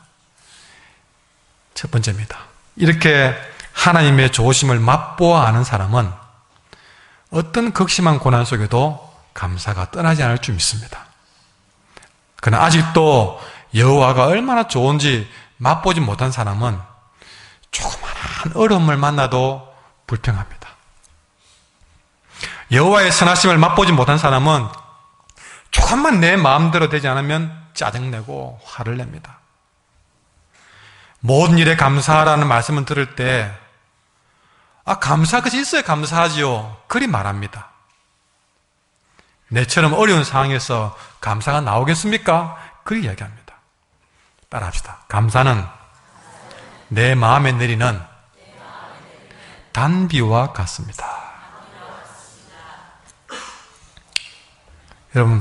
첫 번째입니다. 이렇게 하나님의 좋으심을 맛보아 아는 사람은 어떤 극심한 고난 속에도 감사가 떠나지 않을 줄 믿습니다. 그러나 아직도 여호와가 얼마나 좋은지 맛보지 못한 사람은 조그마한 어려움을 만나도 불평합니다. 여호와의 선하심을 맛보지 못한 사람은 조금만 내 마음대로 되지 않으면 짜증내고 화를 냅니다. 모든 일에 감사하라는 말씀을 들을 때 감사할 것이 있어야 감사하지요, 그리 말합니다. 내처럼 어려운 상황에서 감사가 나오겠습니까? 그리 이야기합니다. 따라합시다. 감사는 내 마음에 내리는 단비와 같습니다. 여러분,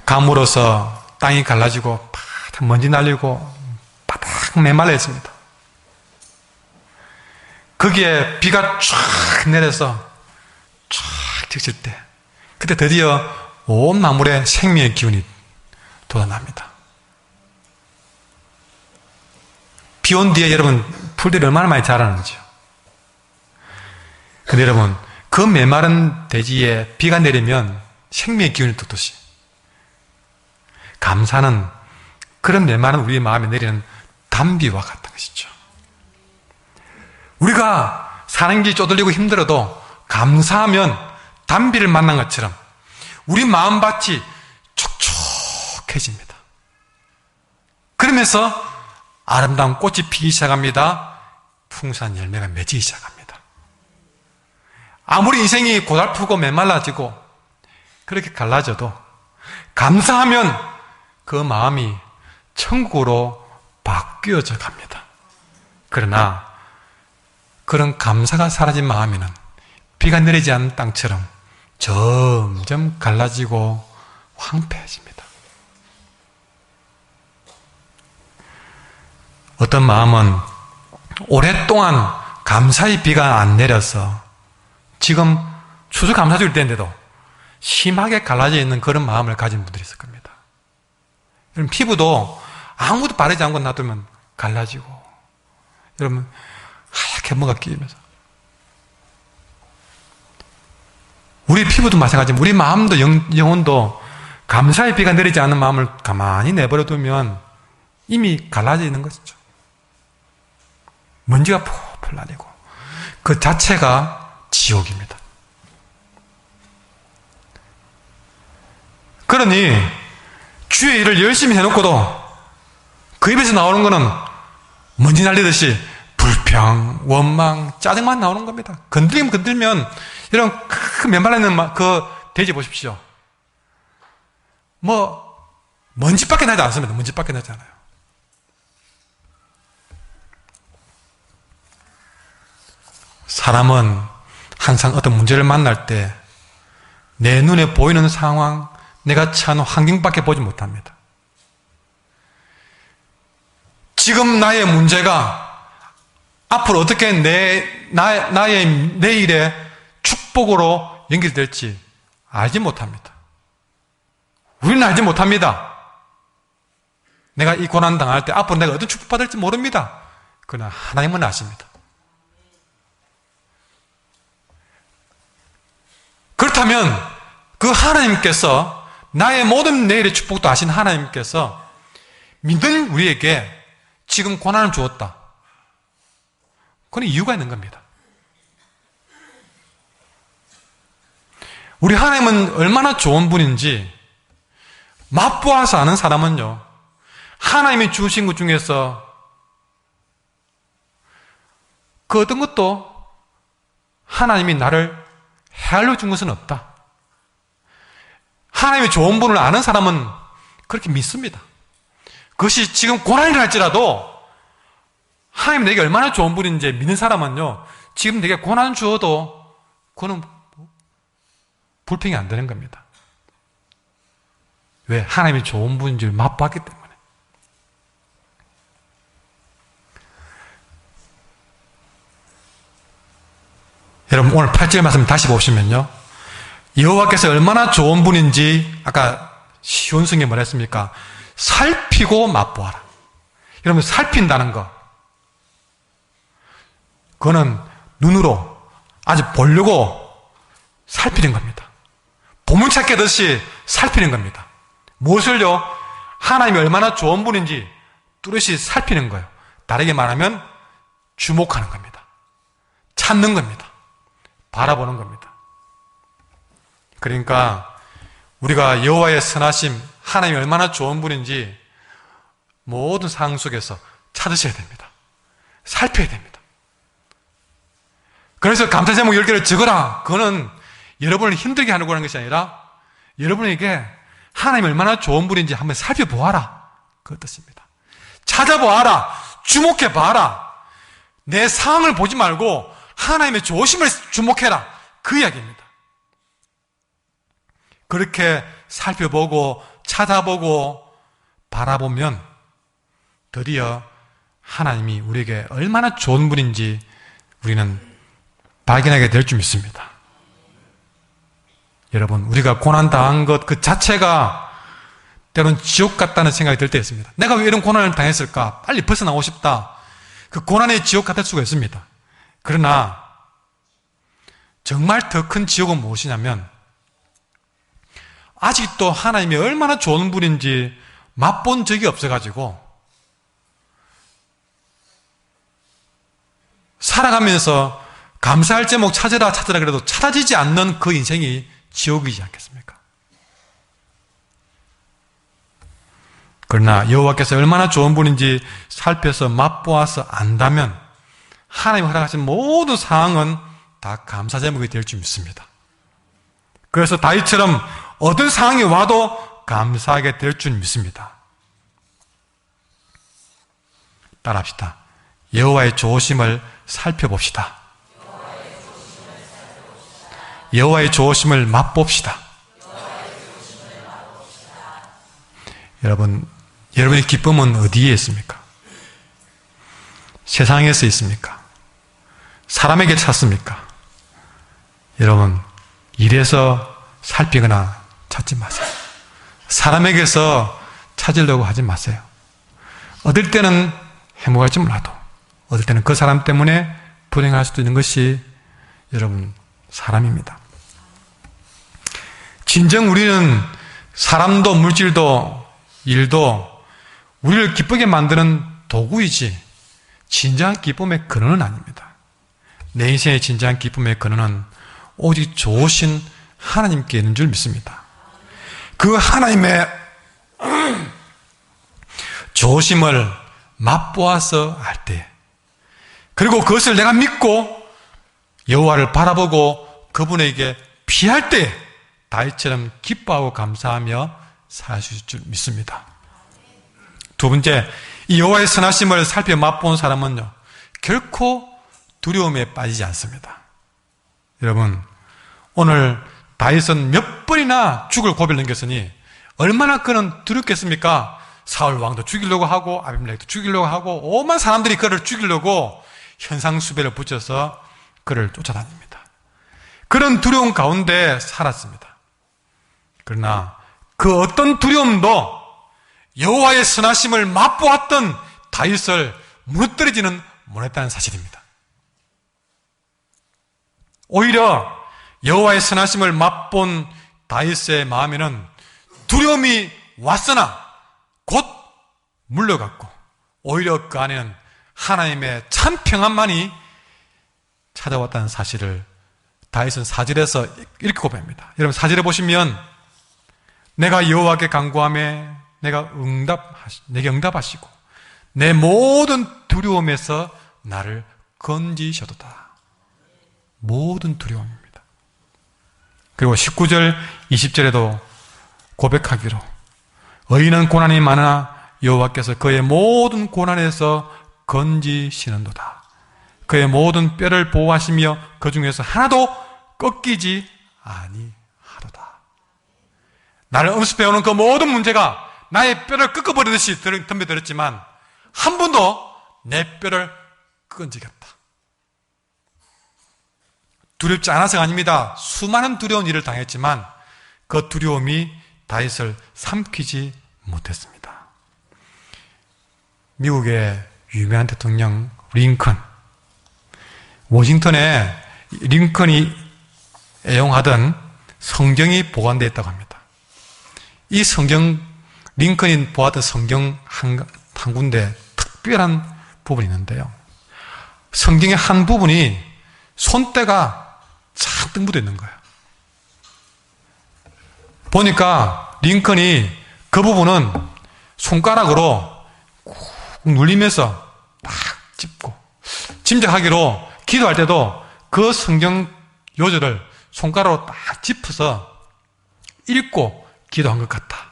가물어서 땅이 갈라지고 바닥 먼지 날리고 바닥 메말라 있습니다. 거기에 비가 쫙 내려서 쫙 적실 때, 그때 드디어 온 나물에 생명의 기운이 돋아납니다. 비 온 뒤에 여러분 풀들이 얼마나 많이 자라는지요. 근데 여러분, 그 메마른 대지에 비가 내리면 생명의 기운이 돋듯이 감사는 그런 메마른 우리의 마음에 내리는 단비와 같은 것이죠. 우리가 사는 길이 쪼들리고 힘들어도 감사하면 단비를 만난 것처럼 우리 마음밭이 촉촉해집니다. 그러면서 아름다운 꽃이 피기 시작합니다. 풍성한 열매가 맺히기 시작합니다. 아무리 인생이 고달프고 메말라지고 그렇게 갈라져도 감사하면 그 마음이 천국으로 바뀌어져 갑니다. 그러나 그런 감사가 사라진 마음에는 비가 내리지 않는 땅처럼 점점 갈라지고 황폐해집니다. 어떤 마음은 오랫동안 감사의 비가 안 내려서 지금 추수감사주일 때인데도 심하게 갈라져 있는 그런 마음을 가진 분들이 있을 겁니다. 여러분, 피부도 아무것도 바르지 않고 놔두면 갈라지고, 여러분 하얗게 뭐가 끼면서, 우리 피부도 마찬가지입니다. 우리 마음도 영혼도 감사의 비가 내리지 않는 마음을 가만히 내버려 두면 이미 갈라져 있는 것이죠. 먼지가 폴폴 나뉘고 그 자체가 지옥입니다. 그러니 주의 일을 열심히 해놓고도 그 입에서 나오는 거는 먼지 날리듯이 불평, 원망, 짜증만 나오는 겁니다. 건들면 이런 큰 맨발에 있는 그 돼지 보십시오. 먼지밖에 나지 않습니다. 먼지밖에 나지 않아요. 사람은 항상 어떤 문제를 만날 때 내 눈에 보이는 상황, 내가 처한 환경밖에 보지 못합니다. 지금 나의 문제가 앞으로 어떻게 나의 내일의 축복으로 연결될지 알지 못합니다. 우리는 알지 못합니다. 내가 이 고난 당할 때 앞으로 내가 어떤 축복받을지 모릅니다. 그러나 하나님은 아십니다. 그렇다면 그 하나님께서 나의 모든 내일의 축복도 아신 하나님께서 믿는 우리에게 지금 고난을 주었다. 그건 이유가 있는 겁니다. 우리 하나님은 얼마나 좋은 분인지 맛보아서 아는 사람은요, 하나님이 주신 것 중에서 그 어떤 것도 하나님이 나를 헤아려 준 것은 없다. 하나님의 좋은 분을 아는 사람은 그렇게 믿습니다. 그것이 지금 고난이 할지라도 하나님 내게 얼마나 좋은 분인지 믿는 사람은요, 지금 내게 고난 주어도 그거는 불평이 안 되는 겁니다. 왜? 하나님이 좋은 분인 줄 맛봤기 때문에. 여러분, 오늘 8절 말씀 다시 보시면요, 여호와께서 얼마나 좋은 분인지 아까 쉬운 성경에 뭐라 했습니까? 살피고 맛보아라. 여러분, 살핀다는 거, 그거는 눈으로 아주 보려고 살피는 겁니다. 보물찾기 하듯이 살피는 겁니다. 무엇을요? 하나님이 얼마나 좋은 분인지 뚜렷이 살피는 거예요. 다르게 말하면 주목하는 겁니다. 찾는 겁니다. 바라보는 겁니다. 그러니까 우리가 여호와의 선하심, 하나님이 얼마나 좋은 분인지 모든 상황 속에서 찾으셔야 됩니다. 살펴야 됩니다. 그래서 감사 제목 10개를 적어라. 그거는 여러분을 힘들게 하는 것이 아니라 여러분에게 하나님이 얼마나 좋은 분인지 한번 살펴보아라. 그 뜻입니다. 찾아보아라. 주목해봐라. 내 상황을 보지 말고 하나님의 좋으심을 주목해라. 그 이야기입니다. 그렇게 살펴보고 찾아보고 바라보면 드디어 하나님이 우리에게 얼마나 좋은 분인지 우리는 발견하게 될 줄 믿습니다. 여러분, 우리가 고난당한 것 그 자체가 때로는 지옥 같다는 생각이 들 때 있습니다. 내가 왜 이런 고난을 당했을까? 빨리 벗어나고 싶다. 그 고난의 지옥 같을 수가 있습니다. 그러나 정말 더 큰 지옥은 무엇이냐면 아직도 하나님이 얼마나 좋은 분인지 맛본 적이 없어가지고 살아가면서 감사할 제목 찾으라 그래도 찾아지지 않는 그 인생이 지옥이지 않겠습니까? 그러나 여호와께서 얼마나 좋은 분인지 살펴서 맛보아서 안다면 하나님이 허락하신 모든 상황은 다 감사 제목이 될 줄 믿습니다. 그래서 다윗처럼 어떤 상황이 와도 감사하게 될 줄 믿습니다. 따라합시다. 여호와의 좋으심을 살펴봅시다. 여호와의 좋으심을 맛봅시다. 여러분의 기쁨은 어디에 있습니까? 세상에서 있습니까? 사람에게 찾습니까? 여러분, 일에서 살피거나 찾지 마세요. 사람에게서 찾으려고 하지 마세요. 어떨 때는 행복할지 몰라도 어떨 때는 그 사람 때문에 불행할 수도 있는 것이 여러분 사람입니다. 진정 우리는 사람도 물질도 일도 우리를 기쁘게 만드는 도구이지 진정한 기쁨의 근원은 아닙니다. 내 인생의 진정한 기쁨의 근원은 오직 좋으신 하나님께 있는 줄 믿습니다. 그 하나님의 좋으심을 맛보아서 알 때, 그리고 그것을 내가 믿고 여호와를 바라보고 그분에게 피할 때 다윗처럼 기뻐하고 감사하며 살 수 있을 줄 믿습니다. 두 번째, 이 여호와의 선하심을 살펴 맛본 사람은요, 결코 두려움에 빠지지 않습니다. 여러분, 오늘 다윗은 몇 번이나 죽을 고비를 넘겼으니 얼마나 그는 두렵겠습니까? 사울 왕도 죽이려고 하고 아비멜렉도 죽이려고 하고 오만 사람들이 그를 죽이려고 현상수배를 붙여서 그를 쫓아다닙니다. 그런 두려움 가운데 살았습니다. 그러나 그 어떤 두려움도 여호와의 선하심을 맛보았던 다윗을 무너뜨리지는 못했다는 사실입니다. 오히려 여호와의 선하심을 맛본 다윗의 마음에는 두려움이 왔으나 곧 물러갔고 오히려 그 안에는 하나님의 참 평안만이 찾아왔다는 사실을 다윗은 4절에서 이렇게 고백합니다. 여러분 4절에 보시면 내가 여호와께 간구하며 내게 응답하시고 내 모든 두려움에서 나를 건지셔도다. 모든 두려움입니다. 그리고 19절 20절에도 고백하기로 의인은 고난이 많으나 여호와께서 그의 모든 고난에서 건지시는도다. 그의 모든 뼈를 보호하시며 그 중에서 하나도 꺾이지 아니하도다. 나를 엄습해오는 그 모든 문제가 나의 뼈를 꺾어버리듯이 덤벼들었지만 한 번도 내 뼈를 끈지겼다. 두렵지 않아서가 아닙니다. 수많은 두려운 일을 당했지만 그 두려움이 다윗을 삼키지 못했습니다. 미국의 유명한 대통령 링컨, 워싱턴에 링컨이 애용하던 성경이 보관되어 있다고 합니다. 이 성경, 링컨이 보았던 성경 한 군데 특별한 부분이 있는데요. 성경의 한 부분이 손때가 잔뜩 묻어 있는 거예요. 보니까 링컨이 그 부분은 손가락으로 꾹 눌리면서 딱 짚고, 짐작하기로 기도할 때도 그 성경 요절을 손가락으로 딱 짚어서 읽고 기도한 것 같다.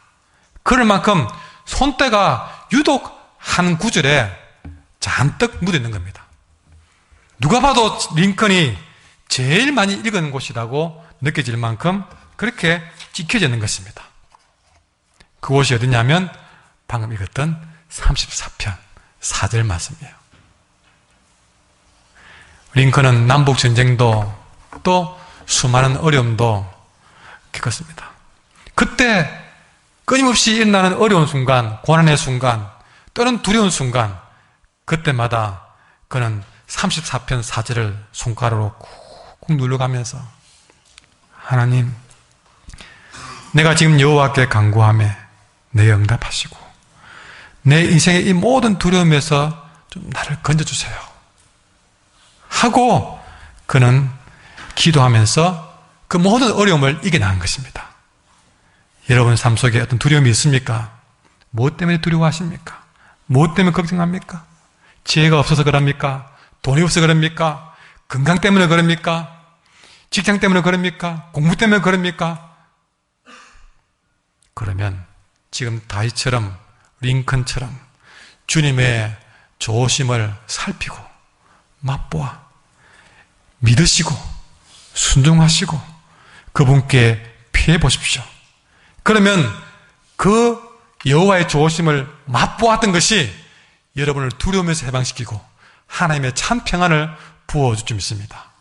그럴 만큼 손때가 유독 한 구절에 잔뜩 묻어 있는 겁니다. 누가 봐도 링컨이 제일 많이 읽은 곳이라고 느껴질 만큼 그렇게 찍혀져 있는 것입니다. 그곳이 어디냐면 방금 읽었던 34편 4절 말씀이에요. 링컨은 남북전쟁도 또 수많은 어려움도 겪었습니다. 그때 끊임없이 일어나는 어려운 순간, 고난의 순간, 또는 두려운 순간, 그때마다 그는 34편 4절을 손가락으로 꾹 눌러가면서 하나님, 내가 지금 여호와께 간구하며 내게 응답하시고 내 인생의 이 모든 두려움에서 좀 나를 건져주세요 하고 그는 기도하면서 그 모든 어려움을 이겨나간 것입니다. 여러분 삶 속에 어떤 두려움이 있습니까? 무엇 때문에 두려워하십니까? 무엇 때문에 걱정합니까? 지혜가 없어서 그럽니까? 돈이 없어서 그럽니까? 건강 때문에 그럽니까? 직장 때문에 그럽니까? 공부 때문에 그럽니까? 그러면 지금 다윗처럼 링컨처럼 주님의 조심을 살피고 맛보아 믿으시고 순종하시고 그분께 피해 보십시오. 그러면 그 여호와의 조심을 맛보았던 것이 여러분을 두려움에서 해방시키고 하나님의 참 평안을 부어줄 줄 믿습니다.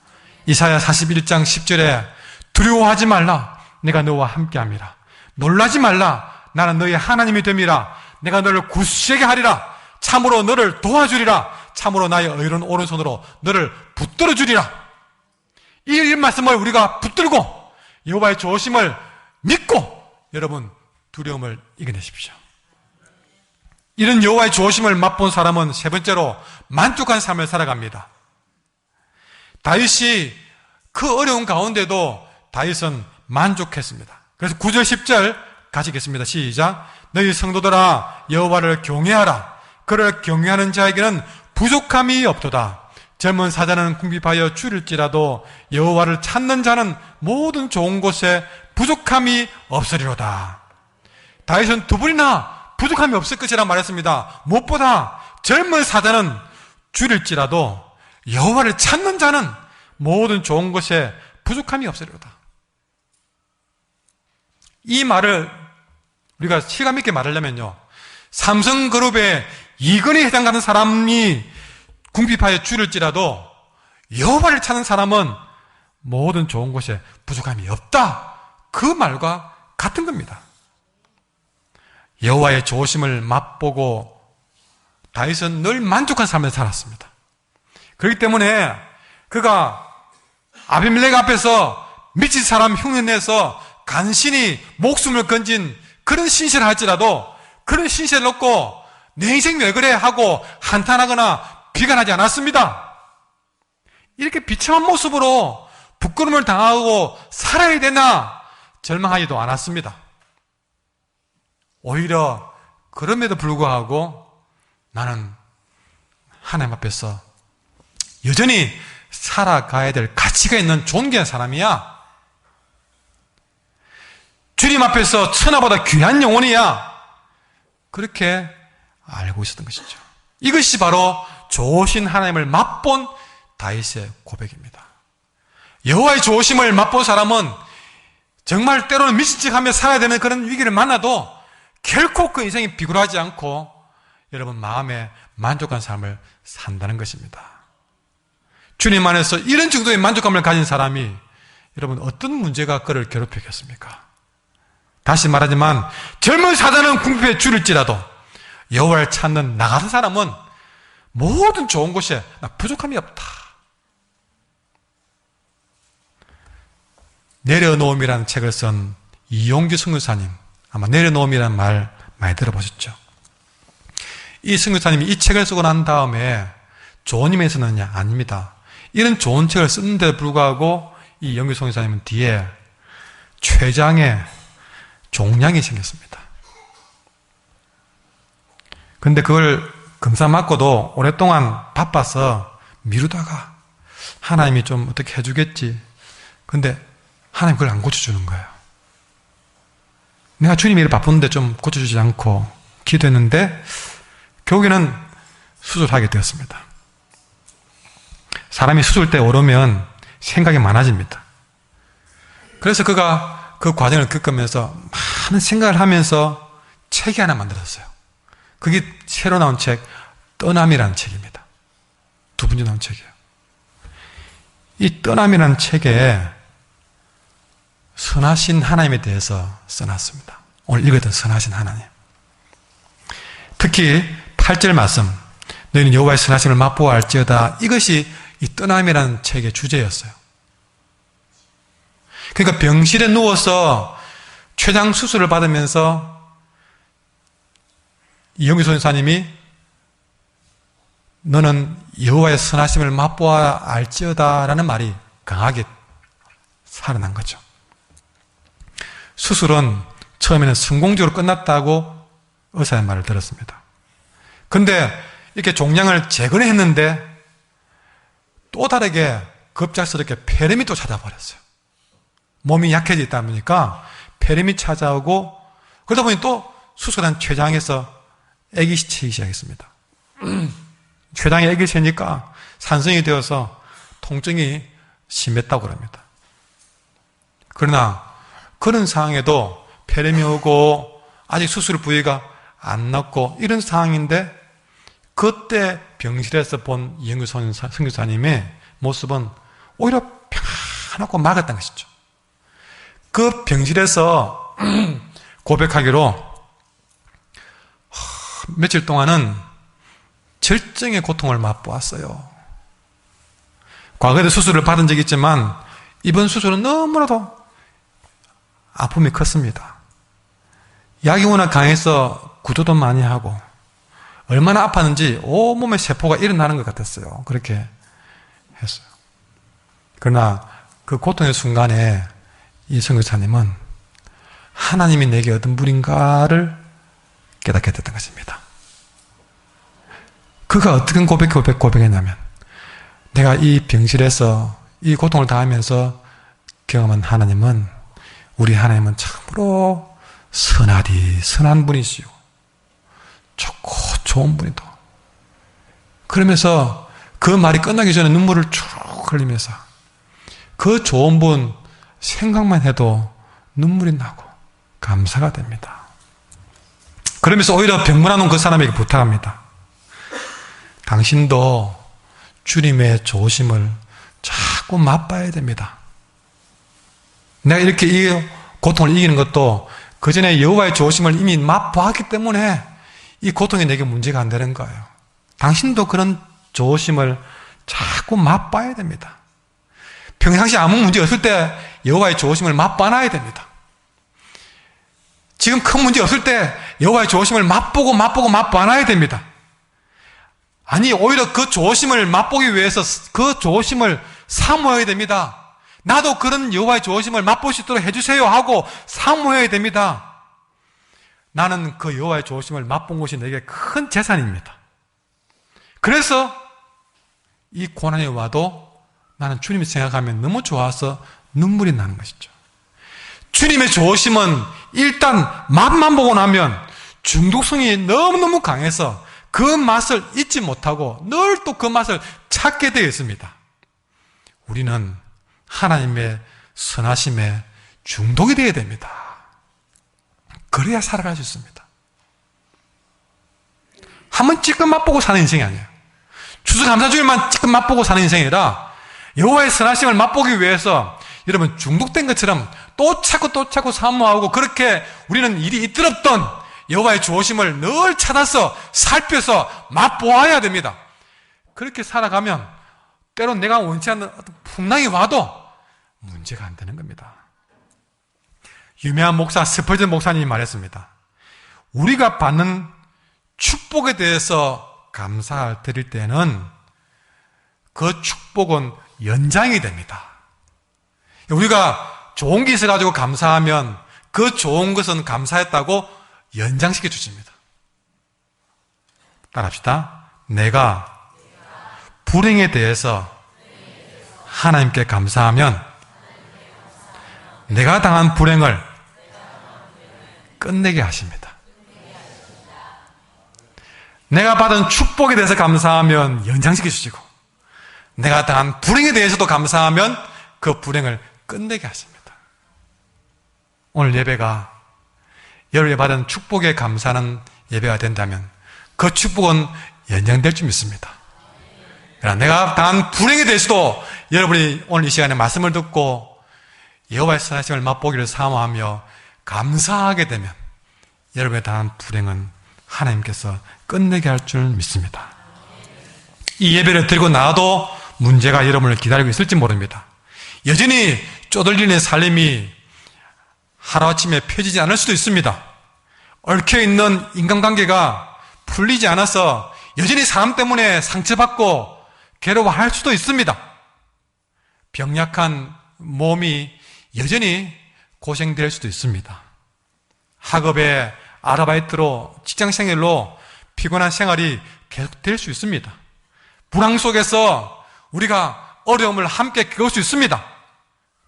이사야 41장 10절에 두려워하지 말라 내가 너와 함께함이라. 놀라지 말라 나는 너의 하나님이 됨이라. 내가 너를 굳세게 하리라. 참으로 너를 도와주리라. 참으로 나의 의로운 오른손으로 너를 붙들어 주리라. 이 말씀을 우리가 붙들고 여호와의 조심을 믿고 여러분 두려움을 이겨내십시오. 이런 여호와의 조심을 맛본 사람은 세 번째로 만족한 삶을 살아갑니다. 다윗이 그 어려운 가운데도 다윗은 만족했습니다. 그래서 9절 10절 같이 읽겠습니다. 시작. 너희 성도들아 여호와를 경외하라. 그를 경외하는 자에게는 부족함이 없도다. 젊은 사자는 궁핍하여 줄일지라도 여호와를 찾는 자는 모든 좋은 곳에 부족함이 없으리로다. 다윗은 두 번이나 부족함이 없을 것이라 말했습니다. 무엇보다 젊은 사자는 줄일지라도 여호와를 찾는 자는 모든 좋은 것에 부족함이 없으리로다. 이 말을 우리가 실감 있게 말하려면요, 삼성그룹의 이건희에 해당하는 사람이 궁핍하여 줄일지라도 여호와를 찾는 사람은 모든 좋은 것에 부족함이 없다. 그 말과 같은 겁니다. 여호와의 좋으심을 맛보고 다윗은 늘 만족한 삶을 살았습니다. 그렇기 때문에 그가 아비멜렉 앞에서 미친 사람 흉내내서 간신히 목숨을 건진 그런 신세를 할지라도 그런 신세를 놓고 내 인생 왜 그래 하고 한탄하거나 비관하지 않았습니다. 이렇게 비참한 모습으로 부끄러움을 당하고 살아야 되나 절망하지도 않았습니다. 오히려 그럼에도 불구하고 나는 하나님 앞에서 여전히 살아가야 될 가치가 있는 존귀한 사람이야. 주님 앞에서 천하보다 귀한 영혼이야. 그렇게 알고 있었던 것이죠. 이것이 바로 좋으신 하나님을 맛본 다윗의 고백입니다. 여호와의 좋으심을 맛본 사람은 정말 때로는 미친 척하며 살아야 되는 그런 위기를 만나도 결코 그 인생이 비굴하지 않고 여러분 마음에 만족한 삶을 산다는 것입니다. 주님 안에서 이런 정도의 만족감을 가진 사람이 여러분 어떤 문제가 그를 괴롭히겠습니까? 다시 말하지만 젊은 사자는 궁핍에 줄일지라도 여호와를 찾는 나 같은 사람은 모든 좋은 곳에 나 부족함이 없다. 내려놓음이라는 책을 쓴 이용규 선교사님, 아마 내려놓음이라는 말 많이 들어보셨죠? 이 선교사님이 이 책을 쓰고 난 다음에 좋은 힘이 있었느냐? 아닙니다. 이런 좋은 책을 쓰는데도 불구하고 이 이용규 선교사님은 뒤에 췌장에 종양이 생겼습니다. 근데 그걸 검사 맞고도 오랫동안 바빠서 미루다가 하나님이 좀 어떻게 해주겠지. 근데 하나님 그걸 안 고쳐주는 거예요. 내가 주님이 이렇게 바쁜데 좀 고쳐주지 않고 기도했는데 결국에는 수술하게 되었습니다. 사람이 수술 때 오르면 생각이 많아집니다. 그래서 그가 그 과정을 겪으면서 많은 생각을 하면서 책이 하나 만들었어요. 그게 새로 나온 책 떠남이라는 책입니다. 2번째 나온 책이에요. 이 떠남이라는 책에 선하신 하나님에 대해서 써놨습니다. 오늘 읽었던 선하신 하나님. 특히 8절 말씀, 너희는 여호와의 선하심을 맛보아 알지어다. 이것이 이 떠남이라는 책의 주제였어요. 그러니까 병실에 누워서 췌장 수술을 받으면서 이용규 선사님이 너는 여호와의 선하심을 맛보아 알지어다 라는 말이 강하게 살아난 거죠. 수술은 처음에는 성공적으로 끝났다고 의사의 말을 들었습니다. 근데 이렇게 종양을 재건했는데 또 다르게 급작스럽게 폐렴이 또 찾아버렸어요. 몸이 약해져 있다 보니까 폐렴이 찾아오고 그러다 보니 또 수술한 췌장에서 액이 새기 시작했습니다. 췌장에 액이 새니까 산성이 되어서 통증이 심했다고 합니다. 그러나 그런 상황에도 폐렴이 오고 아직 수술 부위가 안 났고 이런 상황인데 그때 병실에서 본 이영규 선교사님의 모습은 오히려 평안하고 맑았다는 것이죠. 그 병실에서 고백하기로 며칠 동안은 절정의 고통을 맛보았어요. 과거에도 수술을 받은 적이 있지만 이번 수술은 너무나도 아픔이 컸습니다. 약이 워낙 강해서 구토도 많이 하고 얼마나 아팠는지 온몸에 세포가 일어나는 것 같았어요. 그렇게 했어요. 그러나 그 고통의 순간에 이 선교사님은 하나님이 내게 어떤 분인가를 깨닫게 됐던 것입니다. 그가 어떻게 고백했냐면 내가 이 병실에서 이 고통을 당하면서 경험한 하나님은 우리 하나님은 참으로 선한 분이시오. 좋고 좋은 분이다. 그러면서 그 말이 끝나기 전에 눈물을 쭉 흘리면서 그 좋은 분 생각만 해도 눈물이 나고 감사가 됩니다. 그러면서 오히려 병문안 온 그 사람에게 부탁합니다. 당신도 주님의 좋으심을 자꾸 맛봐야 됩니다. 내가 이렇게 이 고통을 이기는 것도 그 전에 여호와의 좋으심을 이미 맛보았기 때문에 이 고통이 내게 문제가 안 되는 거예요. 당신도 그런 좋으심을 자꾸 맛봐야 됩니다. 평상시 아무 문제 없을 때 여호와의 좋으심을 맛봐놔야 됩니다. 지금 큰 문제 없을 때 여호와의 좋으심을 맛보고 맛봐놔야 됩니다. 아니, 오히려 그 좋으심을 맛보기 위해서 그 좋으심을 사모해야 됩니다. 나도 그런 여호와의 좋으심을 맛볼 수 있도록 해주세요 하고 사모해야 됩니다. 나는 그 여호와의 좋으심을 맛본 것이 내게 큰 재산입니다. 그래서 이 고난이 와도 나는 주님을 생각하면 너무 좋아서 눈물이 나는 것이죠. 주님의 좋으심은 일단 맛만 보고 나면 중독성이 너무너무 강해서 그 맛을 잊지 못하고 늘 또 그 맛을 찾게 되어 있습니다. 우리는 하나님의 선하심에 중독이 되어야 됩니다. 그래야 살아갈 수 있습니다. 한번 찌끔 맛보고 사는 인생이 아니에요. 추수감사주일만 찌끔 맛보고 사는 인생이 아니라 여호와의 선하심을 맛보기 위해서 여러분 중독된 것처럼 또 찾고 사모하고 그렇게 우리는 일이 있더없던 여호와의 좋으심을 늘 찾아서 살펴서 맛보아야 됩니다. 그렇게 살아가면 때론 내가 원치 않는 어떤 풍랑이 와도 문제가 안 되는 겁니다. 유명한 목사 스펄전 목사님이 말했습니다. 우리가 받는 축복에 대해서 감사를 드릴 때는 그 축복은 연장이 됩니다. 우리가 좋은 게 있어가지고 감사하면 그 좋은 것은 감사했다고 연장시켜 주십니다. 따라합시다. 내가 불행에 대해서 하나님께 감사하면 내가 당한 불행을 끝내게 하십니다. 내가 받은 축복에 대해서 감사하면 연장시켜 주시고 내가 당한 불행에 대해서도 감사하면 그 불행을 끝내게 하십니다. 오늘 예배가 여러분이 받은 축복에 감사하는 예배가 된다면 그 축복은 연장될 줄 믿습니다. 그러나 내가 당한 불행에 대해서도 여러분이 오늘 이 시간에 말씀을 듣고 여호와의 선하심을 맛보기를 사모하며 감사하게 되면 여러분의 당한 불행은 하나님께서 끝내게 할 줄 믿습니다. 이 예배를 드리고 나도 문제가 여러분을 기다리고 있을지 모릅니다. 여전히 쪼들리는 삶이 하루아침에 펴지지 않을 수도 있습니다. 얽혀있는 인간관계가 풀리지 않아서 여전히 사람 때문에 상처받고 괴로워할 수도 있습니다. 병약한 몸이 여전히 고생될 수도 있습니다. 학업에 아르바이트로 직장생활로 피곤한 생활이 계속될 수 있습니다. 불황 속에서 우리가 어려움을 함께 겪을 수 있습니다.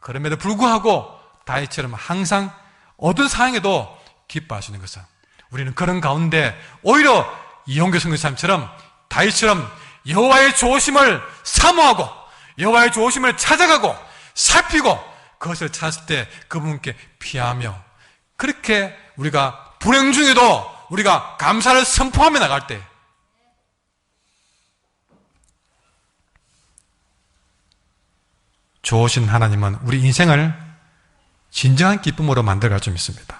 그럼에도 불구하고 다윗처럼 항상 어떤 상황에도 기뻐하시는 것은 우리는 그런 가운데 오히려 이용교 선교사님처럼 다윗처럼 여호와의 좋으심을 사모하고 여호와의 좋으심을 찾아가고 살피고 그것을 찾을 때 그분께 피하며 그렇게 우리가 불행 중에도 우리가 감사를 선포하며 나갈 때 좋으신 하나님은 우리 인생을 진정한 기쁨으로 만들어갈 줄 믿습니다.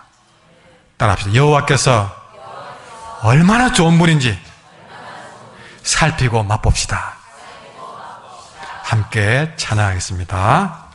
따라합시다. 여호와께서 얼마나 좋은 분인지 살피고 맛봅시다. 함께 찬양하겠습니다.